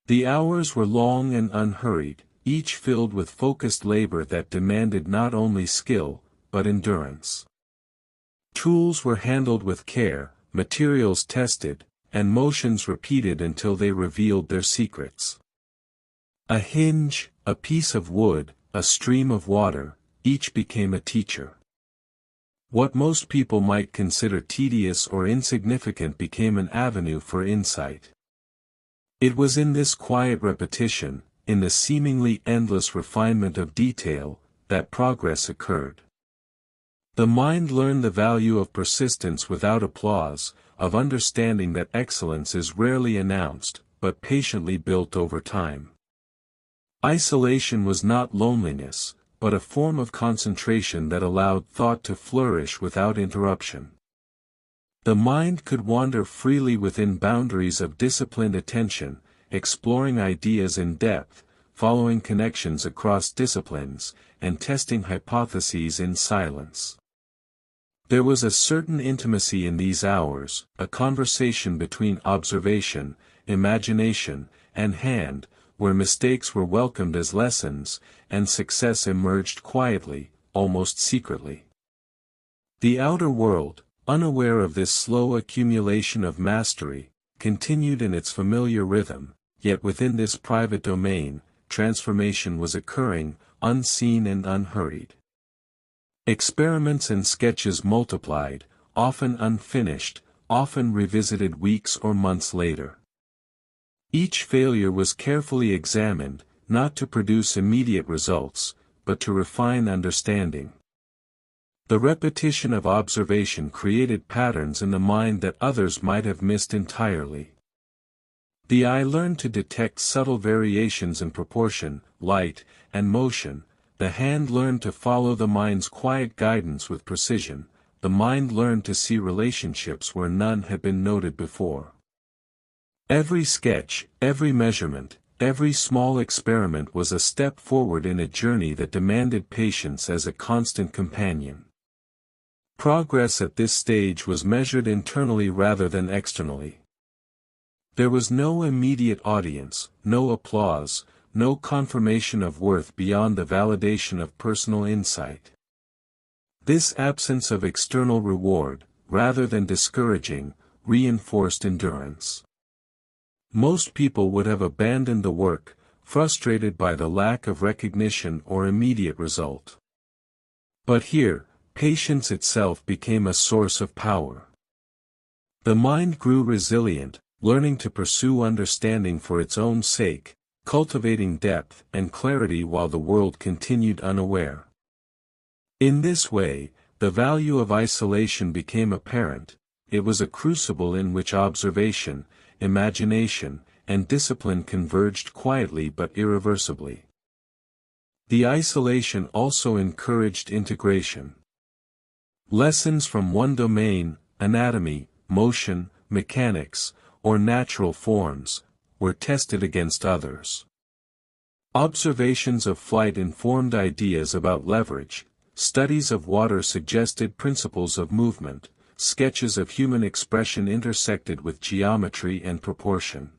The hours were long and unhurried, each filled with focused labor that demanded not only skill, but endurance. Tools were handled with care, materials tested, and motions repeated until they revealed their secrets. A hinge, a piece of wood, a stream of water, each became a teacher. What most people might consider tedious or insignificant became an avenue for insight. It was in this quiet repetition, in the seemingly endless refinement of detail, that progress occurred. The mind learned the value of persistence without applause, of understanding that excellence is rarely announced, but patiently built over time. Isolation was not loneliness, but a form of concentration that allowed thought to flourish without interruption. The mind could wander freely within boundaries of disciplined attention, exploring ideas in depth, following connections across disciplines, and testing hypotheses in silence. There was a certain intimacy in these hours, a conversation between observation, imagination, and hand, where mistakes were welcomed as lessons, and success emerged quietly, almost secretly. The outer world, unaware of this slow accumulation of mastery, continued in its familiar rhythm, yet within this private domain, transformation was occurring, unseen and unhurried. Experiments and sketches multiplied, often unfinished, often revisited weeks or months later. Each failure was carefully examined, not to produce immediate results, but to refine understanding. The repetition of observation created patterns in the mind that others might have missed entirely. The eye learned to detect subtle variations in proportion, light, and motion. The hand learned to follow the mind's quiet guidance with precision. The mind learned to see relationships where none had been noted before. Every sketch, every measurement, every small experiment was a step forward in a journey that demanded patience as a constant companion. Progress at this stage was measured internally rather than externally. There was no immediate audience, no applause, no confirmation of worth beyond the validation of personal insight. This absence of external reward, rather than discouraging, reinforced endurance. Most people would have abandoned the work, frustrated by the lack of recognition or immediate result. But here, patience itself became a source of power. The mind grew resilient, learning to pursue understanding for its own sake, cultivating depth and clarity while the world continued unaware. In this way, the value of isolation became apparent. It was a crucible in which observation, imagination, and discipline converged quietly but irreversibly. The isolation also encouraged integration. Lessons from one domain, anatomy, motion, mechanics, or natural forms, were tested against others. Observations of flight informed ideas about leverage, studies of water suggested principles of movement, sketches of human expression intersected with geometry and proportion.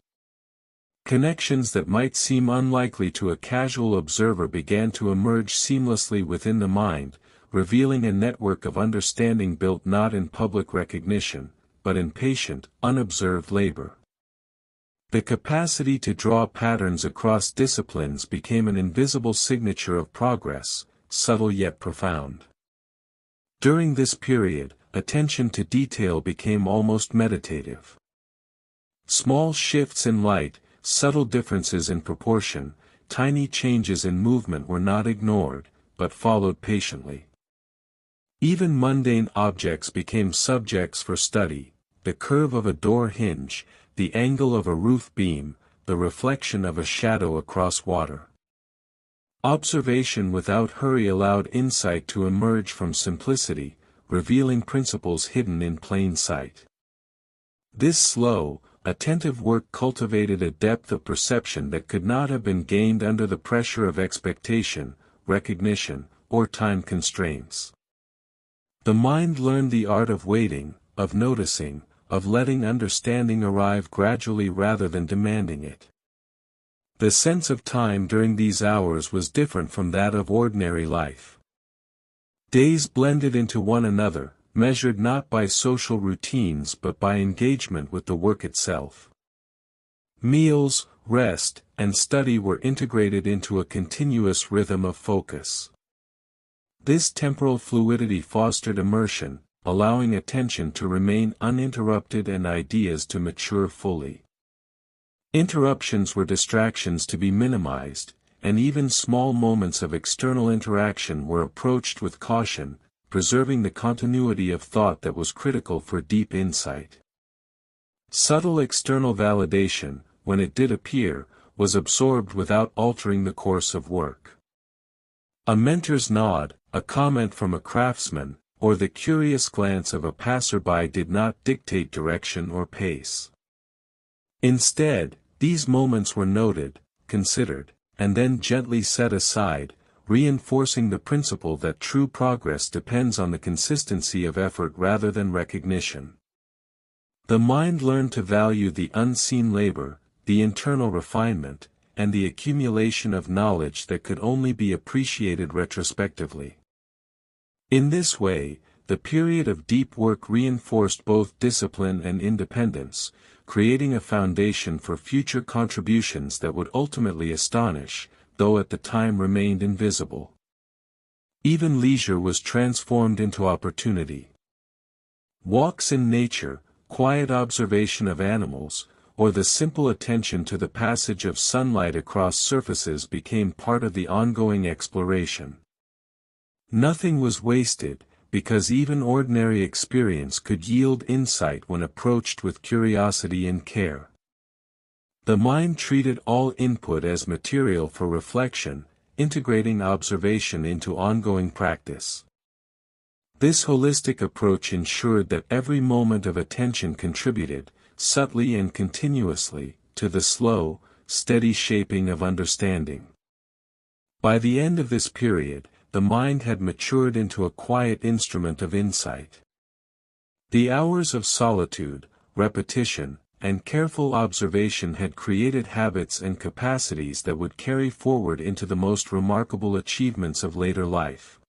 Connections that might seem unlikely to a casual observer began to emerge seamlessly within the mind, revealing a network of understanding built not in public recognition, but in patient, unobserved labor. The capacity to draw patterns across disciplines became an invisible signature of progress, subtle yet profound. During this period, attention to detail became almost meditative. Small shifts in light, subtle differences in proportion, tiny changes in movement were not ignored, but followed patiently. Even mundane objects became subjects for study: the curve of a door hinge, the angle of a roof beam, the reflection of a shadow across water. Observation without hurry allowed insight to emerge from simplicity, revealing principles hidden in plain sight. This slow, attentive work cultivated a depth of perception that could not have been gained under the pressure of expectation, recognition, or time constraints. The mind learned the art of waiting, of noticing, of letting understanding arrive gradually rather than demanding it. The sense of time during these hours was different from that of ordinary life. Days blended into one another, measured not by social routines but by engagement with the work itself. Meals, rest, and study were integrated into a continuous rhythm of focus. This temporal fluidity fostered immersion, allowing attention to remain uninterrupted and ideas to mature fully. Interruptions were distractions to be minimized, and even small moments of external interaction were approached with caution, preserving the continuity of thought that was critical for deep insight. Subtle external validation, when it did appear, was absorbed without altering the course of work. A mentor's nod, a comment from a craftsman, or the curious glance of a passerby did not dictate direction or pace. Instead, these moments were noted, considered, and then gently set aside, reinforcing the principle that true progress depends on the consistency of effort rather than recognition. The mind learned to value the unseen labor, the internal refinement, and the accumulation of knowledge that could only be appreciated retrospectively. In this way, the period of deep work reinforced both discipline and independence, creating a foundation for future contributions that would ultimately astonish, though at the time remained invisible. Even leisure was transformed into opportunity. Walks in nature, quiet observation of animals, or the simple attention to the passage of sunlight across surfaces became part of the ongoing exploration. Nothing was wasted, because even ordinary experience could yield insight when approached with curiosity and care. The mind treated all input as material for reflection, integrating observation into ongoing practice. This holistic approach ensured that every moment of attention contributed, subtly and continuously, to the slow, steady shaping of understanding. By the end of this period, the mind had matured into a quiet instrument of insight. The hours of solitude, repetition, and careful observation had created habits and capacities that would carry forward into the most remarkable achievements of later life.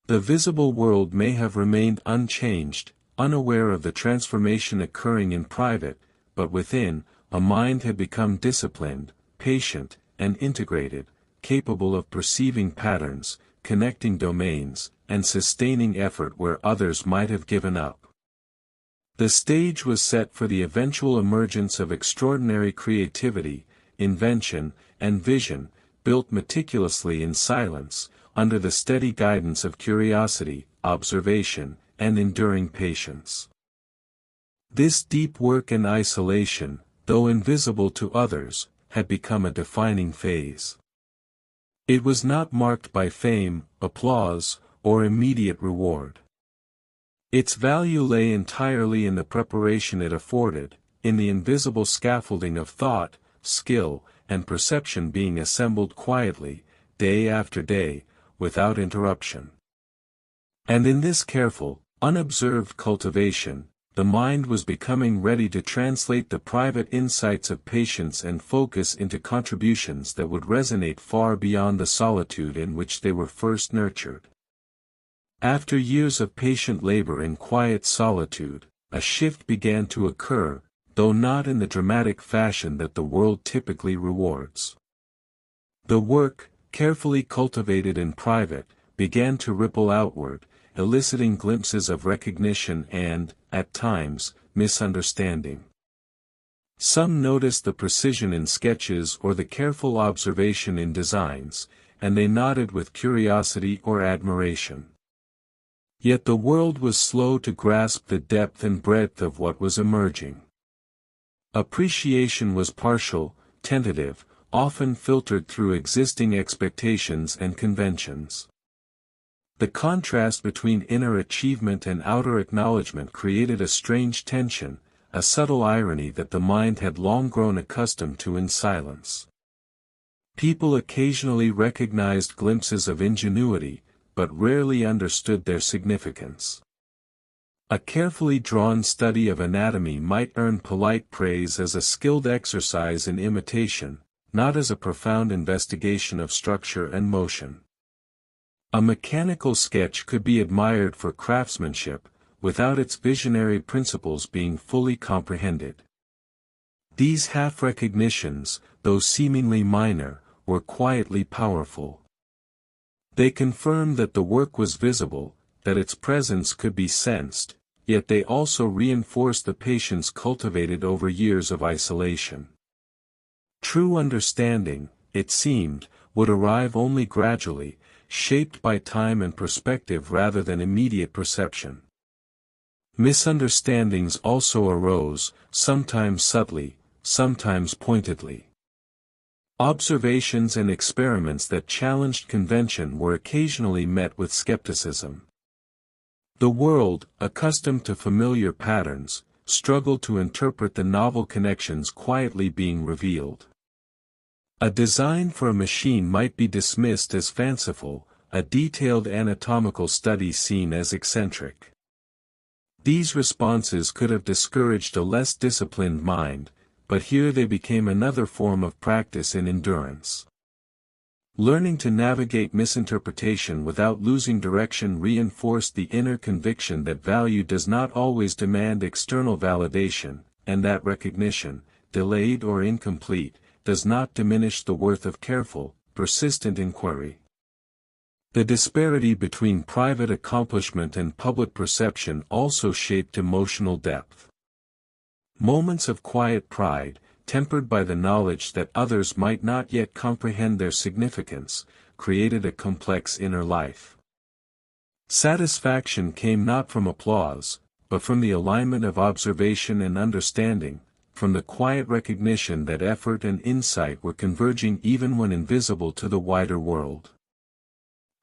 The visible world may have remained unchanged, unaware of the transformation occurring in private, but within, a mind had become disciplined, patient, and integrated, capable of perceiving patterns, connecting domains, and sustaining effort where others might have given up. The stage was set for the eventual emergence of extraordinary creativity, invention, and vision, built meticulously in silence, under the steady guidance of curiosity, observation, and enduring patience. This deep work in isolation, though invisible to others, had become a defining phase. It was not marked by fame, applause, or immediate reward. Its value lay entirely in the preparation it afforded, in the invisible scaffolding of thought, skill, and perception being assembled quietly, day after day, without interruption. And in this careful, unobserved cultivation, the mind was becoming ready to translate the private insights of patience and focus into contributions that would resonate far beyond the solitude in which they were first nurtured. After years of patient labor in quiet solitude, a shift began to occur, though not in the dramatic fashion that the world typically rewards. The work, carefully cultivated in private, began to ripple outward, eliciting glimpses of recognition and, at times, misunderstanding. Some noticed the precision in sketches or the careful observation in designs, and they nodded with curiosity or admiration. Yet the world was slow to grasp the depth and breadth of what was emerging. Appreciation was partial, tentative, often filtered through existing expectations and conventions. The contrast between inner achievement and outer acknowledgement created a strange tension, a subtle irony that the mind had long grown accustomed to in silence. People occasionally recognized glimpses of ingenuity, but rarely understood their significance. A carefully drawn study of anatomy might earn polite praise as a skilled exercise in imitation, not as a profound investigation of structure and motion. A mechanical sketch could be admired for craftsmanship, without its visionary principles being fully comprehended. These half-recognitions, though seemingly minor, were quietly powerful. They confirmed that the work was visible, that its presence could be sensed, yet they also reinforced the patience cultivated over years of isolation. True understanding, it seemed, would arrive only gradually, shaped by time and perspective rather than immediate perception. Misunderstandings also arose, sometimes subtly, sometimes pointedly. Observations and experiments that challenged convention were occasionally met with skepticism. The world, accustomed to familiar patterns, struggled to interpret the novel connections quietly being revealed. A design for a machine might be dismissed as fanciful, a detailed anatomical study seen as eccentric. These responses could have discouraged a less disciplined mind, but here they became another form of practice in endurance. Learning to navigate misinterpretation without losing direction reinforced the inner conviction that value does not always demand external validation, and that recognition, delayed or incomplete, does not diminish the worth of careful, persistent inquiry. The disparity between private accomplishment and public perception also shaped emotional depth. Moments of quiet pride, tempered by the knowledge that others might not yet comprehend their significance, created a complex inner life. Satisfaction came not from applause, but from the alignment of observation and understanding, from the quiet recognition that effort and insight were converging even when invisible to the wider world.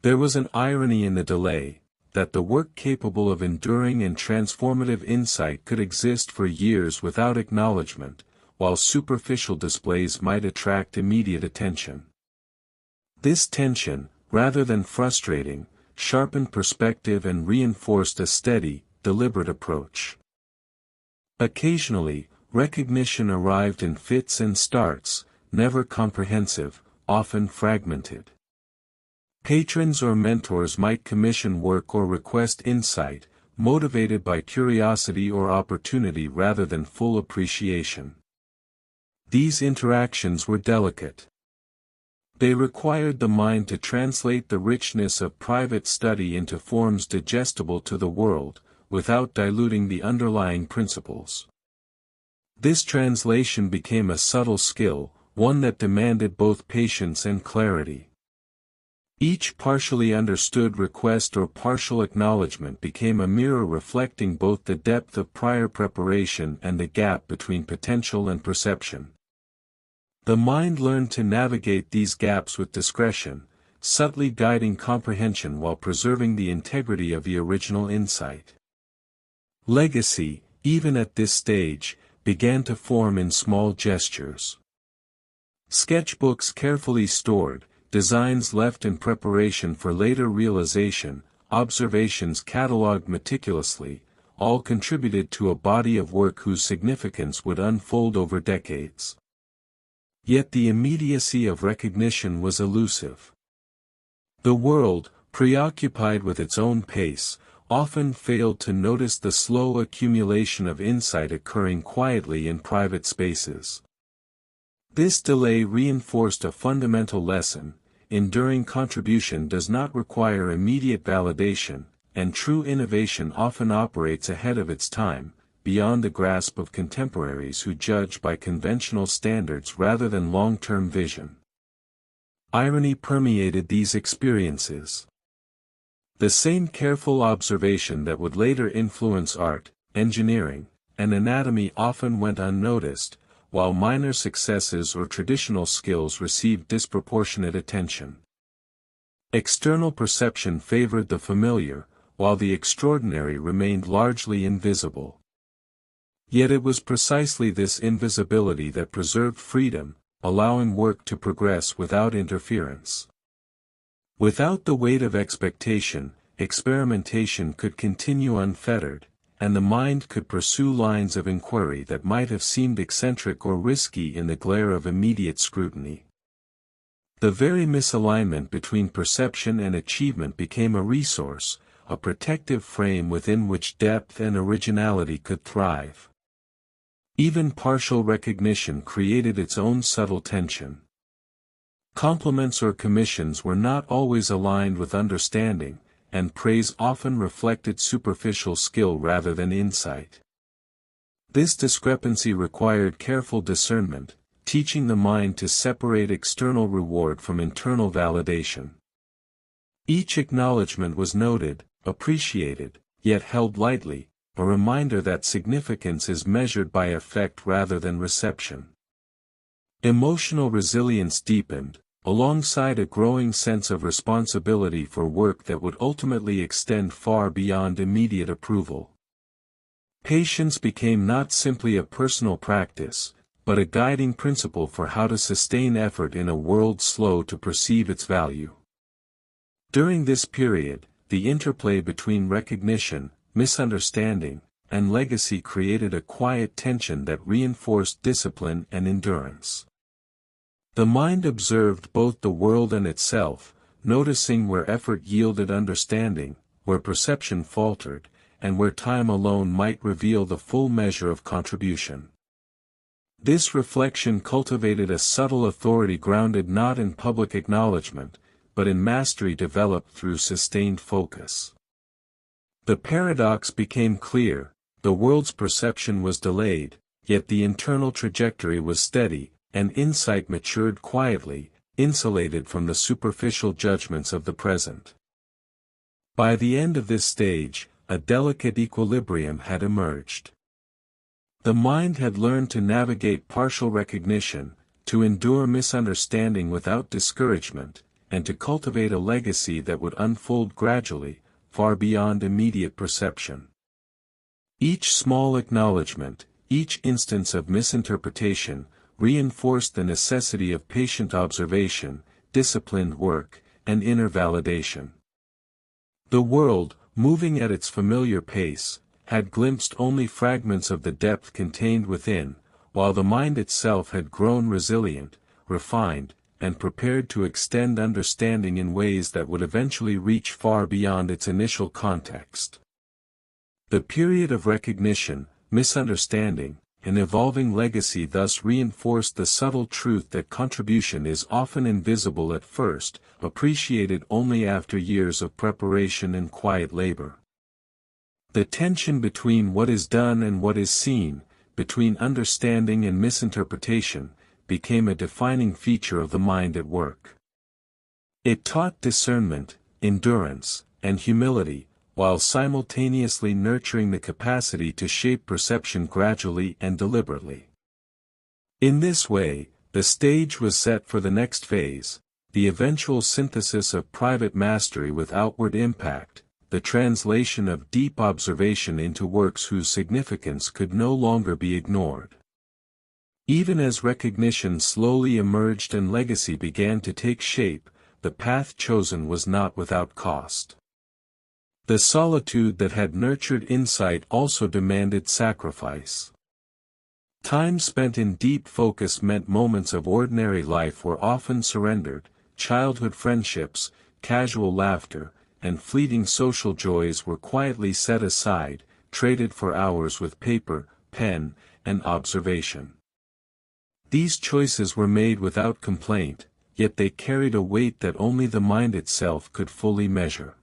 There was an irony in the delay, that the work capable of enduring and transformative insight could exist for years without acknowledgement, while superficial displays might attract immediate attention. This tension, rather than frustrating, sharpened perspective and reinforced a steady, deliberate approach. Occasionally, recognition arrived in fits and starts, never comprehensive, often fragmented. Patrons or mentors might commission work or request insight, motivated by curiosity or opportunity rather than full appreciation. These interactions were delicate. They required the mind to translate the richness of private study into forms digestible to the world, without diluting the underlying principles. This translation became a subtle skill, one that demanded both patience and clarity. Each partially understood request or partial acknowledgement became a mirror reflecting both the depth of prior preparation and the gap between potential and perception. The mind learned to navigate these gaps with discretion, subtly guiding comprehension while preserving the integrity of the original insight. Legacy, even at this stage, began to form in small gestures. Sketchbooks carefully stored, designs left in preparation for later realization, observations catalogued meticulously, all contributed to a body of work whose significance would unfold over decades. Yet the immediacy of recognition was elusive. The world, preoccupied with its own pace, often failed to notice the slow accumulation of insight occurring quietly in private spaces. This delay reinforced a fundamental lesson: enduring contribution does not require immediate validation, and true innovation often operates ahead of its time, beyond the grasp of contemporaries who judge by conventional standards rather than long-term vision. Irony permeated these experiences. The same careful observation that would later influence art, engineering, and anatomy often went unnoticed, while minor successes or traditional skills received disproportionate attention. External perception favored the familiar, while the extraordinary remained largely invisible. Yet it was precisely this invisibility that preserved freedom, allowing work to progress without interference. Without the weight of expectation, experimentation could continue unfettered, and the mind could pursue lines of inquiry that might have seemed eccentric or risky in the glare of immediate scrutiny. The very misalignment between perception and achievement became a resource, a protective frame within which depth and originality could thrive. Even partial recognition created its own subtle tension. Compliments or commissions were not always aligned with understanding, and praise often reflected superficial skill rather than insight. This discrepancy required careful discernment, teaching the mind to separate external reward from internal validation. Each acknowledgement was noted, appreciated, yet held lightly, a reminder that significance is measured by effect rather than reception. Emotional resilience deepened, alongside a growing sense of responsibility for work that would ultimately extend far beyond immediate approval. Patience became not simply a personal practice, but a guiding principle for how to sustain effort in a world slow to perceive its value. During this period, the interplay between recognition, misunderstanding, and legacy created a quiet tension that reinforced discipline and endurance. The mind observed both the world and itself, noticing where effort yielded understanding, where perception faltered, and where time alone might reveal the full measure of contribution. This reflection cultivated a subtle authority grounded not in public acknowledgement, but in mastery developed through sustained focus. The paradox became clear: the world's perception was delayed, yet the internal trajectory was steady, and insight matured quietly, insulated from the superficial judgments of the present. By the end of this stage, a delicate equilibrium had emerged. The mind had learned to navigate partial recognition, to endure misunderstanding without discouragement, and to cultivate a legacy that would unfold gradually, far beyond immediate perception. Each small acknowledgement, each instance of misinterpretation, reinforced the necessity of patient observation, disciplined work, and inner validation. The world, moving at its familiar pace, had glimpsed only fragments of the depth contained within, while the mind itself had grown resilient, refined, and prepared to extend understanding in ways that would eventually reach far beyond its initial context. The period of recognition, misunderstanding, and evolving legacy thus reinforced the subtle truth that contribution is often invisible at first, appreciated only after years of preparation and quiet labor. The tension between what is done and what is seen, between understanding and misinterpretation, became a defining feature of the mind at work. It taught discernment, endurance, and humility, while simultaneously nurturing the capacity to shape perception gradually and deliberately. In this way, the stage was set for the next phase, the eventual synthesis of private mastery with outward impact, the translation of deep observation into works whose significance could no longer be ignored. Even as recognition slowly emerged and legacy began to take shape, the path chosen was not without cost. The solitude that had nurtured insight also demanded sacrifice. Time spent in deep focus meant moments of ordinary life were often surrendered, childhood friendships, casual laughter, and fleeting social joys were quietly set aside, traded for hours with paper, pen, and observation. These choices were made without complaint, yet they carried a weight that only the mind itself could fully measure.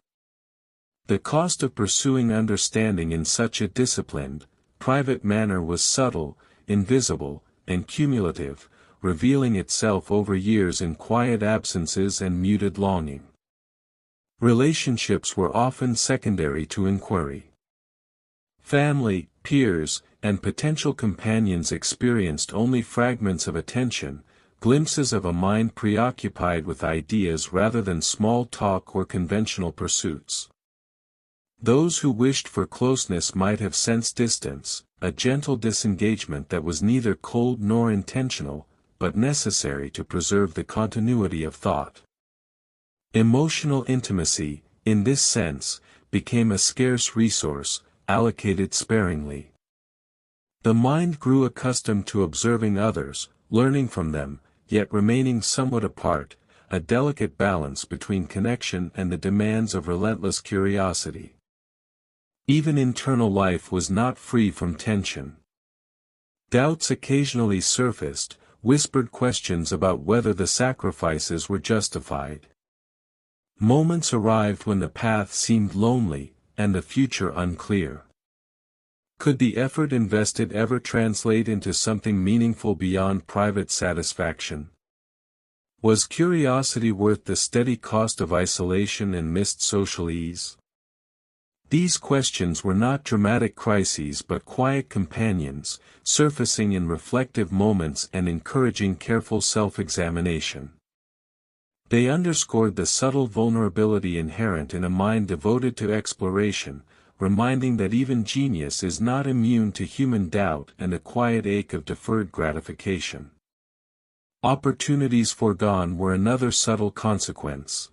The cost of pursuing understanding in such a disciplined, private manner was subtle, invisible, and cumulative, revealing itself over years in quiet absences and muted longing. Relationships were often secondary to inquiry. Family, peers, and potential companions experienced only fragments of attention, glimpses of a mind preoccupied with ideas rather than small talk or conventional pursuits. Those who wished for closeness might have sensed distance, a gentle disengagement that was neither cold nor intentional, but necessary to preserve the continuity of thought. Emotional intimacy, in this sense, became a scarce resource, allocated sparingly. The mind grew accustomed to observing others, learning from them, yet remaining somewhat apart, a delicate balance between connection and the demands of relentless curiosity. Even internal life was not free from tension. Doubts occasionally surfaced, whispered questions about whether the sacrifices were justified. Moments arrived when the path seemed lonely, and the future unclear. Could the effort invested ever translate into something meaningful beyond private satisfaction? Was curiosity worth the steady cost of isolation and missed social ease? These questions were not dramatic crises but quiet companions, surfacing in reflective moments and encouraging careful self-examination. They underscored the subtle vulnerability inherent in a mind devoted to exploration, reminding that even genius is not immune to human doubt and a quiet ache of deferred gratification. Opportunities foregone were another subtle consequence.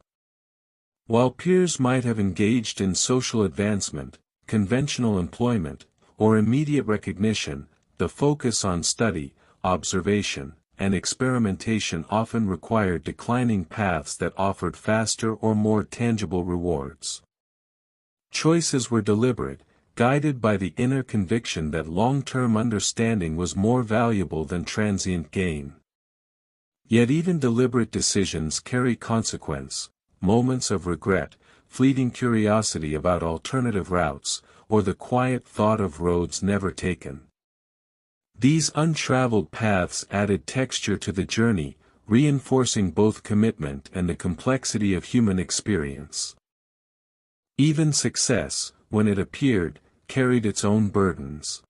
While peers might have engaged in social advancement, conventional employment, or immediate recognition, the focus on study, observation, and experimentation often required declining paths that offered faster or more tangible rewards. Choices were deliberate, guided by the inner conviction that long-term understanding was more valuable than transient gain. Yet even deliberate decisions carry consequence, moments of regret, fleeting curiosity about alternative routes, or the quiet thought of roads never taken. These untraveled paths added texture to the journey, reinforcing both commitment and the complexity of human experience. Even success, when it appeared, carried its own burdens.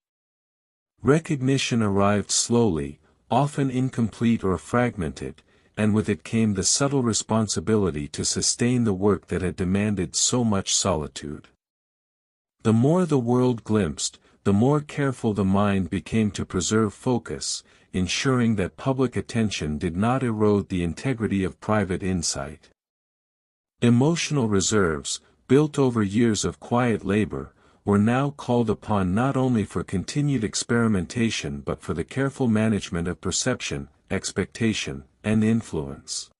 Recognition arrived slowly, often incomplete or fragmented, and with it came the subtle responsibility to sustain the work that had demanded so much solitude. The more the world glimpsed, the more careful the mind became to preserve focus, ensuring that public attention did not erode the integrity of private insight. Emotional reserves, built over years of quiet labor, were now called upon not only for continued experimentation but for the careful management of perception, expectation, and influence.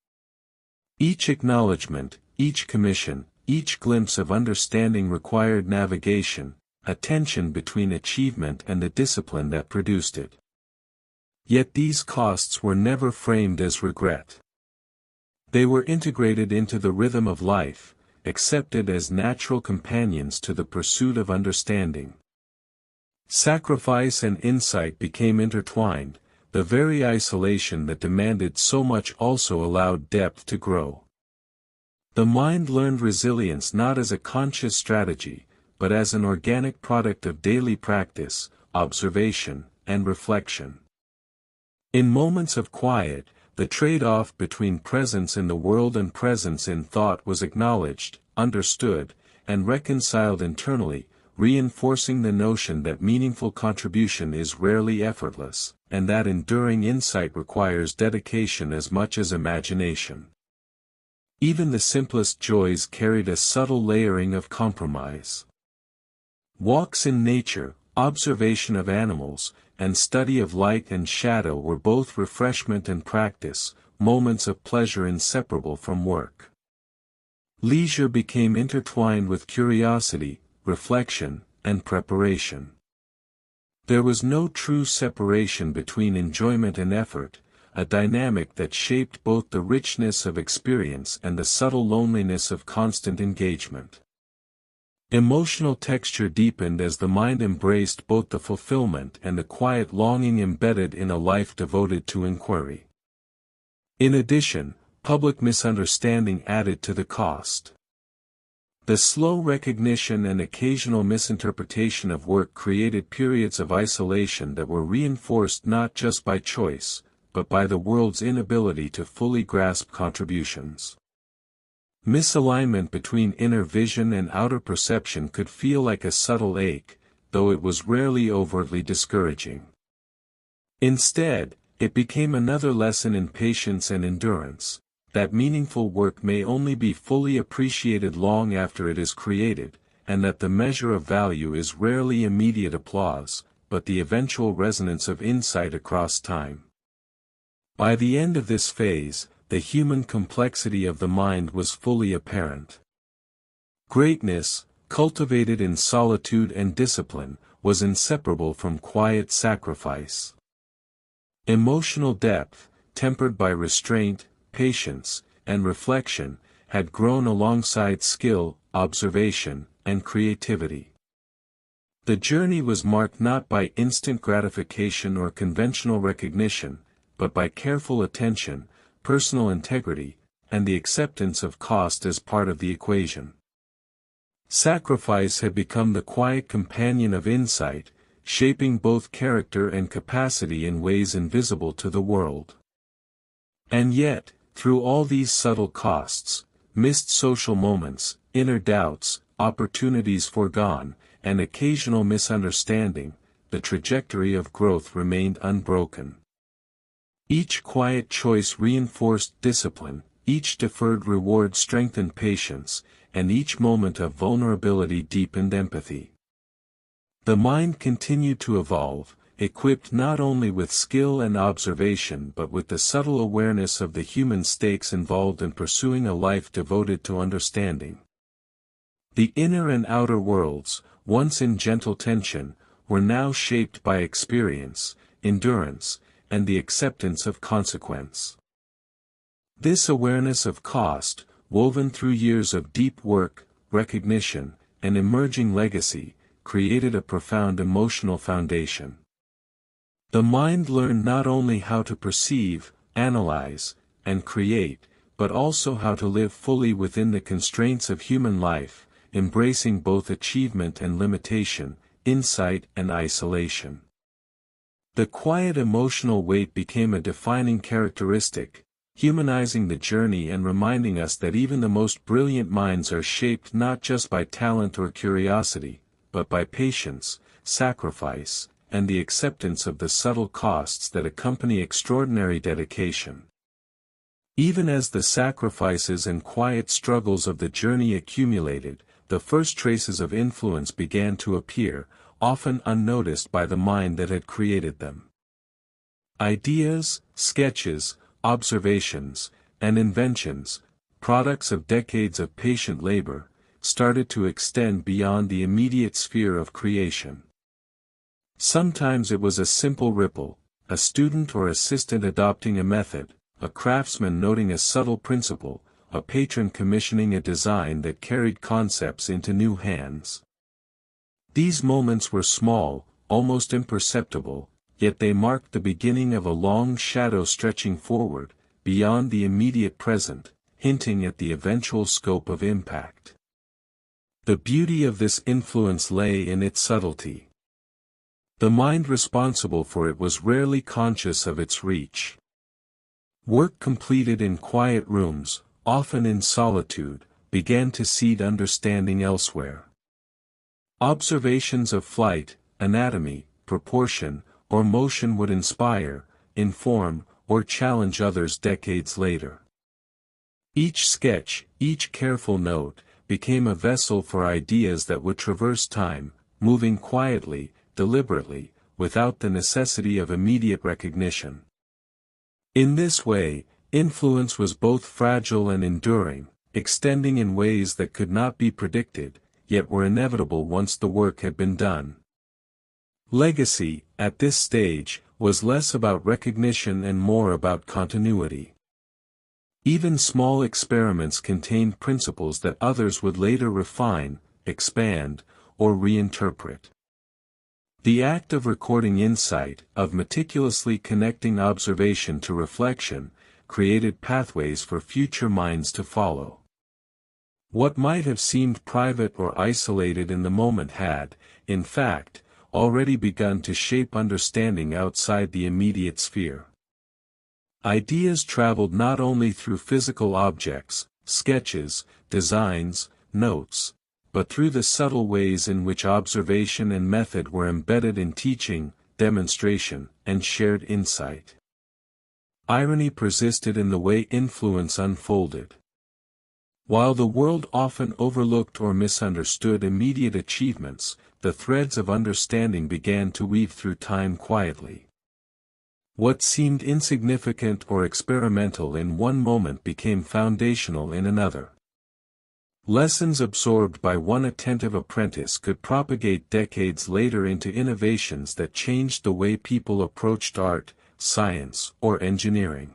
Each acknowledgement, each commission, each glimpse of understanding required navigation, a tension between achievement and the discipline that produced it. Yet these costs were never framed as regret. They were integrated into the rhythm of life, accepted as natural companions to the pursuit of understanding. Sacrifice and insight became intertwined, the very isolation that demanded so much also allowed depth to grow. The mind learned resilience not as a conscious strategy, but as an organic product of daily practice, observation, and reflection. In moments of quiet, the trade-off between presence in the world and presence in thought was acknowledged, understood, and reconciled internally, reinforcing the notion that meaningful contribution is rarely effortless, and that enduring insight requires dedication as much as imagination. Even the simplest joys carried a subtle layering of compromise. Walks in nature, observation of animals, and study of light and shadow were both refreshment and practice, moments of pleasure inseparable from work. Leisure became intertwined with curiosity, reflection, and preparation. There was no true separation between enjoyment and effort, a dynamic that shaped both the richness of experience and the subtle loneliness of constant engagement. Emotional texture deepened as the mind embraced both the fulfillment and the quiet longing embedded in a life devoted to inquiry. In addition, public misunderstanding added to the cost. The slow recognition and occasional misinterpretation of work created periods of isolation that were reinforced not just by choice, but by the world's inability to fully grasp contributions. Misalignment between inner vision and outer perception could feel like a subtle ache, though it was rarely overtly discouraging. Instead, it became another lesson in patience and endurance, that meaningful work may only be fully appreciated long after it is created, and that the measure of value is rarely immediate applause, but the eventual resonance of insight across time. By the end of this phase, the human complexity of the mind was fully apparent. Greatness, cultivated in solitude and discipline, was inseparable from quiet sacrifice. Emotional depth, tempered by restraint, patience, and reflection, had grown alongside skill, observation, and creativity. The journey was marked not by instant gratification or conventional recognition, but by careful attention, personal integrity, and the acceptance of cost as part of the equation. Sacrifice had become the quiet companion of insight, shaping both character and capacity in ways invisible to the world. And yet, through all these subtle costs, missed social moments, inner doubts, opportunities foregone, and occasional misunderstanding, the trajectory of growth remained unbroken. Each quiet choice reinforced discipline, each deferred reward strengthened patience, and each moment of vulnerability deepened empathy. The mind continued to evolve, equipped not only with skill and observation but with the subtle awareness of the human stakes involved in pursuing a life devoted to understanding. The inner and outer worlds, once in gentle tension, were now shaped by experience, endurance, and the acceptance of consequence. This awareness of cost, woven through years of deep work, recognition, and emerging legacy, created a profound emotional foundation. The mind learned not only how to perceive, analyze, and create, but also how to live fully within the constraints of human life, embracing both achievement and limitation, insight and isolation. The quiet emotional weight became a defining characteristic, humanizing the journey and reminding us that even the most brilliant minds are shaped not just by talent or curiosity, but by patience, sacrifice, and the acceptance of the subtle costs that accompany extraordinary dedication. Even as the sacrifices and quiet struggles of the journey accumulated, the first traces of influence began to appear, often unnoticed by the mind that had created them. Ideas, sketches, observations, and inventions, products of decades of patient labor, started to extend beyond the immediate sphere of creation. Sometimes it was a simple ripple, a student or assistant adopting a method, a craftsman noting a subtle principle, a patron commissioning a design that carried concepts into new hands. These moments were small, almost imperceptible, yet they marked the beginning of a long shadow stretching forward, beyond the immediate present, hinting at the eventual scope of impact. The beauty of this influence lay in its subtlety. The mind responsible for it was rarely conscious of its reach. Work completed in quiet rooms, often in solitude, began to seed understanding elsewhere. Observations of flight, anatomy, proportion, or motion would inspire, inform, or challenge others decades later. Each sketch, each careful note, became a vessel for ideas that would traverse time, moving quietly, deliberately, without the necessity of immediate recognition. In this way, influence was both fragile and enduring, extending in ways that could not be predicted, yet were inevitable once the work had been done. Legacy, at this stage, was less about recognition and more about continuity. Even small experiments contained principles that others would later refine, expand, or reinterpret. The act of recording insight, of meticulously connecting observation to reflection, created pathways for future minds to follow. What might have seemed private or isolated in the moment had, in fact, already begun to shape understanding outside the immediate sphere. Ideas traveled not only through physical objects, sketches, designs, notes, but through the subtle ways in which observation and method were embedded in teaching, demonstration, and shared insight. Irony persisted in the way influence unfolded. While the world often overlooked or misunderstood immediate achievements, the threads of understanding began to weave through time quietly. What seemed insignificant or experimental in one moment became foundational in another. Lessons absorbed by one attentive apprentice could propagate decades later into innovations that changed the way people approached art, science, or engineering.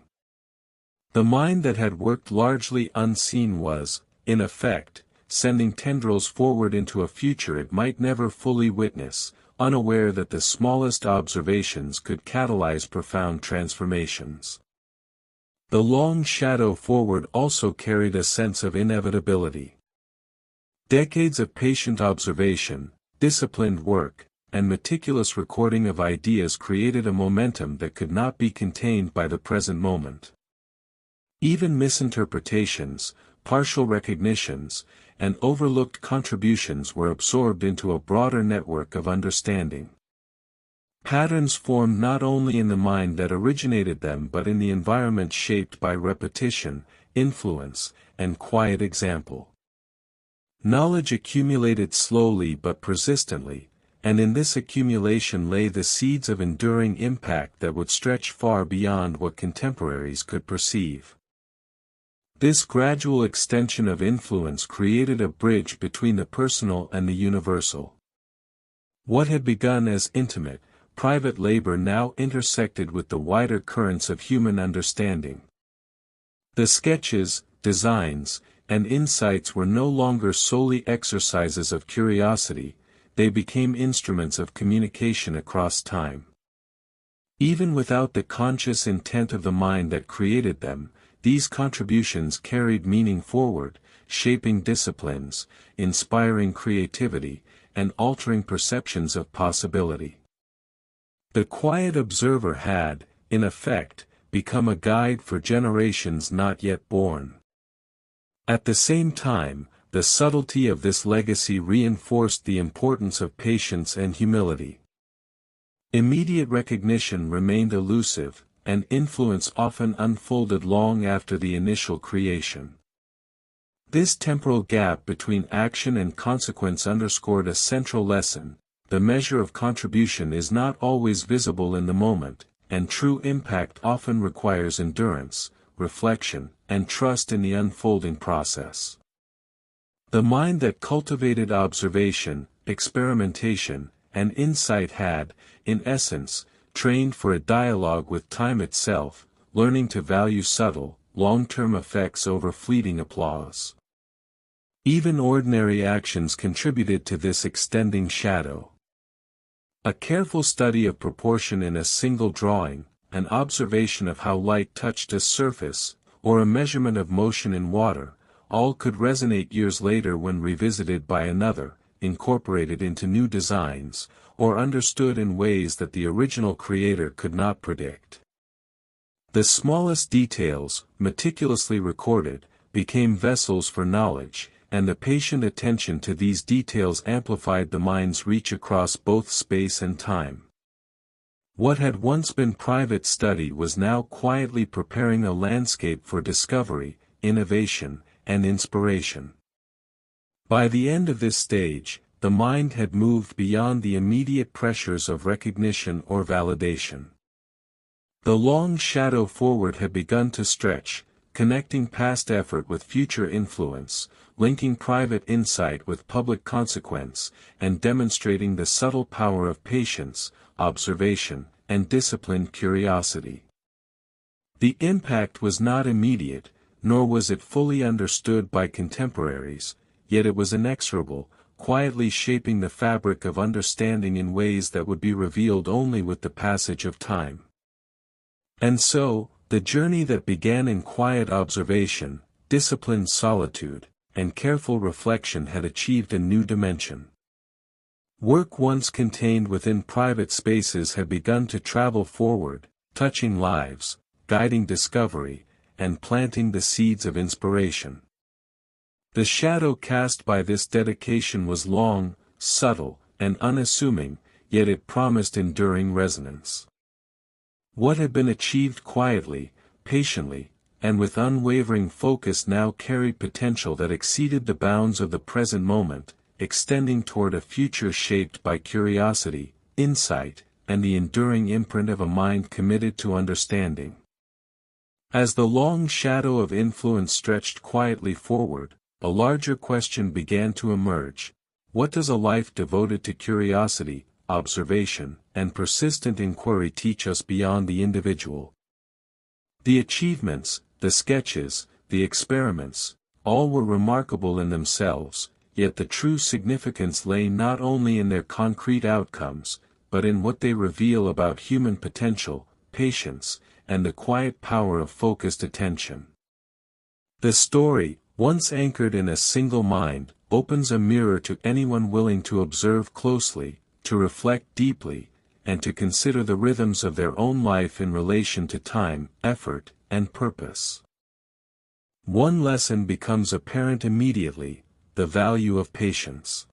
The mind that had worked largely unseen was, in effect, sending tendrils forward into a future it might never fully witness, unaware that the smallest observations could catalyze profound transformations. The long shadow forward also carried a sense of inevitability. Decades of patient observation, disciplined work, and meticulous recording of ideas created a momentum that could not be contained by the present moment. Even misinterpretations, partial recognitions, and overlooked contributions were absorbed into a broader network of understanding. Patterns formed not only in the mind that originated them but in the environment shaped by repetition, influence, and quiet example. Knowledge accumulated slowly but persistently, and in this accumulation lay the seeds of enduring impact that would stretch far beyond what contemporaries could perceive. This gradual extension of influence created a bridge between the personal and the universal. What had begun as intimate, private labor now intersected with the wider currents of human understanding. The sketches, designs, and insights were no longer solely exercises of curiosity, they became instruments of communication across time. Even without the conscious intent of the mind that created them, these contributions carried meaning forward, shaping disciplines, inspiring creativity, and altering perceptions of possibility. The quiet observer had, in effect, become a guide for generations not yet born. At the same time, the subtlety of this legacy reinforced the importance of patience and humility. Immediate recognition remained elusive, and influence often unfolded long after the initial creation. This temporal gap between action and consequence underscored a central lesson: the measure of contribution is not always visible in the moment, and true impact often requires endurance, reflection, and trust in the unfolding process. The mind that cultivated observation, experimentation, and insight had, in essence, trained for a dialogue with time itself, learning to value subtle, long-term effects over fleeting applause. Even ordinary actions contributed to this extending shadow. A careful study of proportion in a single drawing, an observation of how light touched a surface, or a measurement of motion in water, all could resonate years later when revisited by another, incorporated into new designs, or understood in ways that the original creator could not predict. The smallest details, meticulously recorded, became vessels for knowledge, and the patient attention to these details amplified the mind's reach across both space and time. What had once been private study was now quietly preparing a landscape for discovery, innovation, and inspiration. By the end of this stage, the mind had moved beyond the immediate pressures of recognition or validation. The long shadow forward had begun to stretch, connecting past effort with future influence, linking private insight with public consequence, and demonstrating the subtle power of patience, observation, and disciplined curiosity. The impact was not immediate, nor was it fully understood by contemporaries, yet it was inexorable, quietly shaping the fabric of understanding in ways that would be revealed only with the passage of time. And so, the journey that began in quiet observation, disciplined solitude, and careful reflection had achieved a new dimension. Work once contained within private spaces had begun to travel forward, touching lives, guiding discovery, and planting the seeds of inspiration. The shadow cast by this dedication was long, subtle, and unassuming, yet it promised enduring resonance. What had been achieved quietly, patiently, and with unwavering focus now carried potential that exceeded the bounds of the present moment, extending toward a future shaped by curiosity, insight, and the enduring imprint of a mind committed to understanding. As the long shadow of influence stretched quietly forward, a larger question began to emerge: what does a life devoted to curiosity, observation, and persistent inquiry teach us beyond the individual? The achievements, the sketches, the experiments, all were remarkable in themselves, yet the true significance lay not only in their concrete outcomes, but in what they reveal about human potential, patience, and the quiet power of focused attention. The story, once anchored in a single mind, opens a mirror to anyone willing to observe closely, to reflect deeply, and to consider the rhythms of their own life in relation to time, effort, and purpose. One lesson becomes apparent immediately: the value of patience.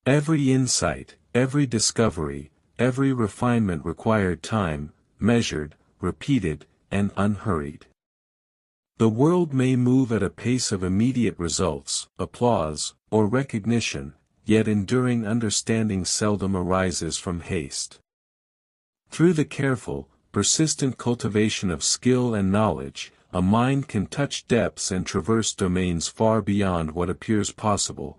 Every insight, every discovery, every refinement required time, measured, repeated, and unhurried. The world may move at a pace of immediate results, applause, or recognition, yet enduring understanding seldom arises from haste. Through the careful, persistent cultivation of skill and knowledge, a mind can touch depths and traverse domains far beyond what appears possible.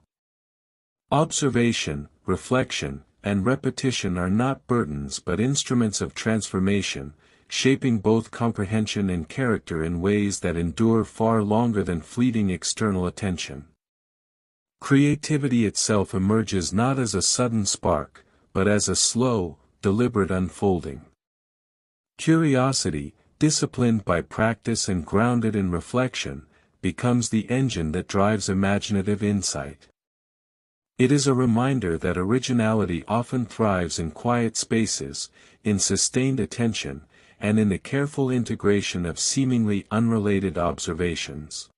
Observation, reflection, and repetition are not burdens but instruments of transformation, shaping both comprehension and character in ways that endure far longer than fleeting external attention. Creativity itself emerges not as a sudden spark, but as a slow, deliberate unfolding. Curiosity, disciplined by practice and grounded in reflection, becomes the engine that drives imaginative insight. It is a reminder that originality often thrives in quiet spaces, in sustained attention, and in the careful integration of seemingly unrelated observations.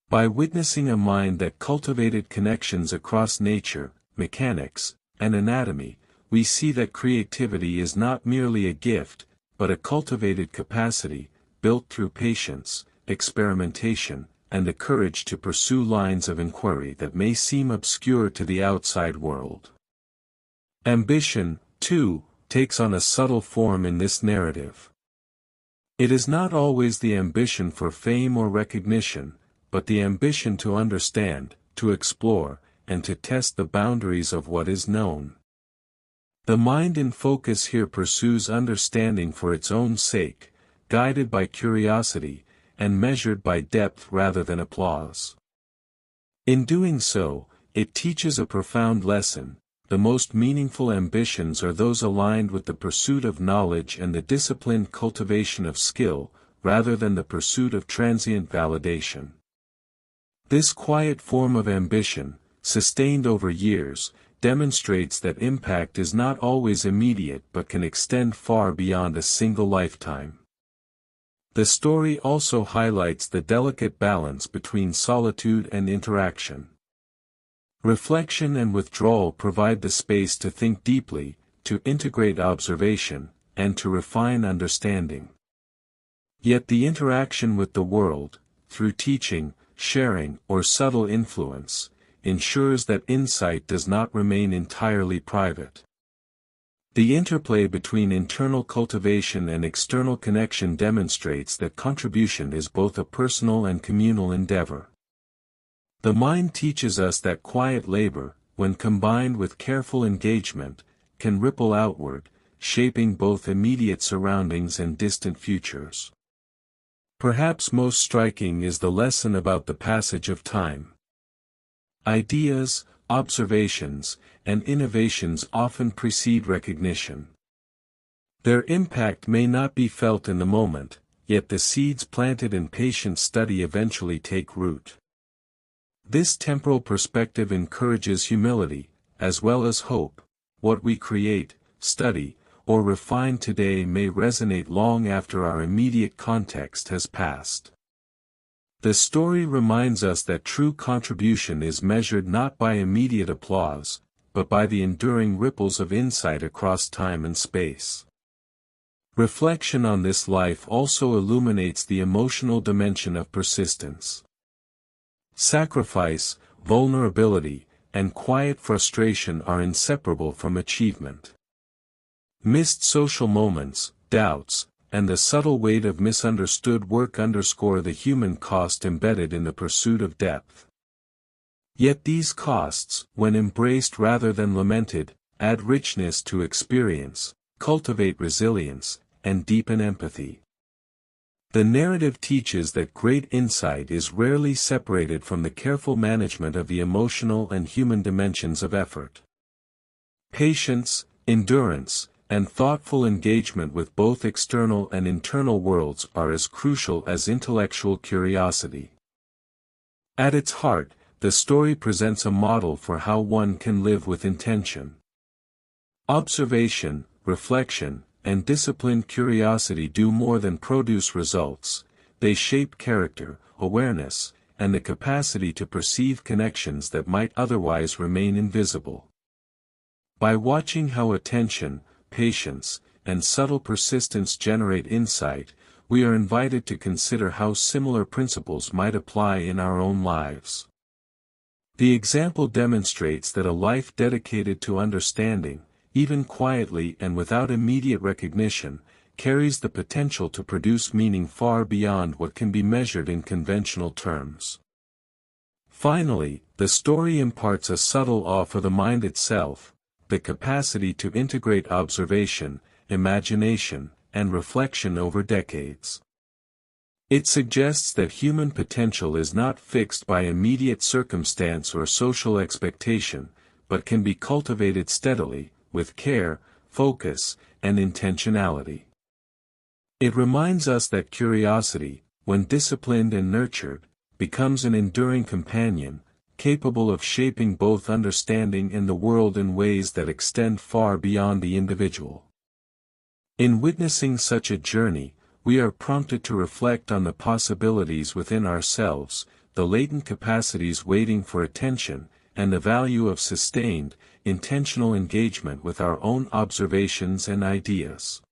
By witnessing a mind that cultivated connections across nature, mechanics, and anatomy, we see that creativity is not merely a gift, but a cultivated capacity, built through patience, experimentation, and the courage to pursue lines of inquiry that may seem obscure to the outside world. Ambition, too, takes on a subtle form in this narrative. It is not always the ambition for fame or recognition, but the ambition to understand, to explore, and to test the boundaries of what is known. The mind in focus here pursues understanding for its own sake, guided by curiosity, and measured by depth rather than applause. In doing so, it teaches a profound lesson: the most meaningful ambitions are those aligned with the pursuit of knowledge and the disciplined cultivation of skill, rather than the pursuit of transient validation. This quiet form of ambition, sustained over years, demonstrates that impact is not always immediate but can extend far beyond a single lifetime. The story also highlights the delicate balance between solitude and interaction. Reflection and withdrawal provide the space to think deeply, to integrate observation, and to refine understanding. Yet the interaction with the world, through teaching, sharing, or subtle influence, ensures that insight does not remain entirely private. The interplay between internal cultivation and external connection demonstrates that contribution is both a personal and communal endeavor. The mind teaches us that quiet labor, when combined with careful engagement, can ripple outward, shaping both immediate surroundings and distant futures. Perhaps most striking is the lesson about the passage of time. Ideas, observations, and innovations often precede recognition. Their impact may not be felt in the moment, yet the seeds planted in patient study eventually take root. This temporal perspective encourages humility, as well as hope. What we create, study, or refine today may resonate long after our immediate context has passed. The story reminds us that true contribution is measured not by immediate applause, but by the enduring ripples of insight across time and space. Reflection on this life also illuminates the emotional dimension of persistence. Sacrifice, vulnerability, and quiet frustration are inseparable from achievement. Missed social moments, doubts, and the subtle weight of misunderstood work underscore the human cost embedded in the pursuit of depth. Yet these costs, when embraced rather than lamented, add richness to experience, cultivate resilience, and deepen empathy. The narrative teaches that great insight is rarely separated from the careful management of the emotional and human dimensions of effort. Patience, endurance, and thoughtful engagement with both external and internal worlds are as crucial as intellectual curiosity. At its heart, the story presents a model for how one can live with intention. Observation, reflection, and disciplined curiosity do more than produce results; they shape character, awareness, and the capacity to perceive connections that might otherwise remain invisible. By watching how attention, patience, and subtle persistence generate insight, we are invited to consider how similar principles might apply in our own lives. The example demonstrates that a life dedicated to understanding, even quietly and without immediate recognition, carries the potential to produce meaning far beyond what can be measured in conventional terms. Finally, the story imparts a subtle awe for the mind itself, the capacity to integrate observation, imagination, and reflection over decades. It suggests that human potential is not fixed by immediate circumstance or social expectation, but can be cultivated steadily, with care, focus, and intentionality. It reminds us that curiosity, when disciplined and nurtured, becomes an enduring companion, capable of shaping both understanding and the world in ways that extend far beyond the individual. In witnessing such a journey, we are prompted to reflect on the possibilities within ourselves, the latent capacities waiting for attention, and the value of sustained, intentional engagement with our own observations and ideas.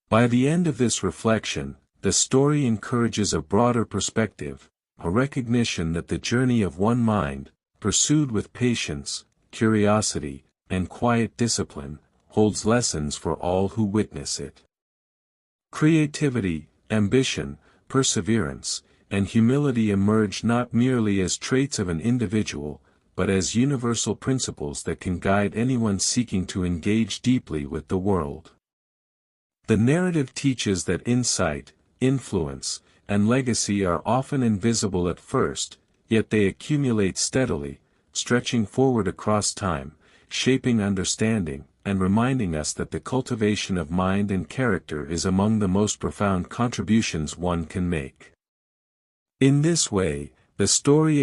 By the end of this reflection, the story encourages a broader perspective, a recognition that the journey of one mind, pursued with patience, curiosity, and quiet discipline, holds lessons for all who witness it. Creativity, ambition, perseverance, and humility emerge not merely as traits of an individual, but as universal principles that can guide anyone seeking to engage deeply with the world. The narrative teaches that insight, influence, and legacy are often invisible at first, yet they accumulate steadily, stretching forward across time, shaping understanding, and reminding us that the cultivation of mind and character is among the most profound contributions one can make. In this way, the story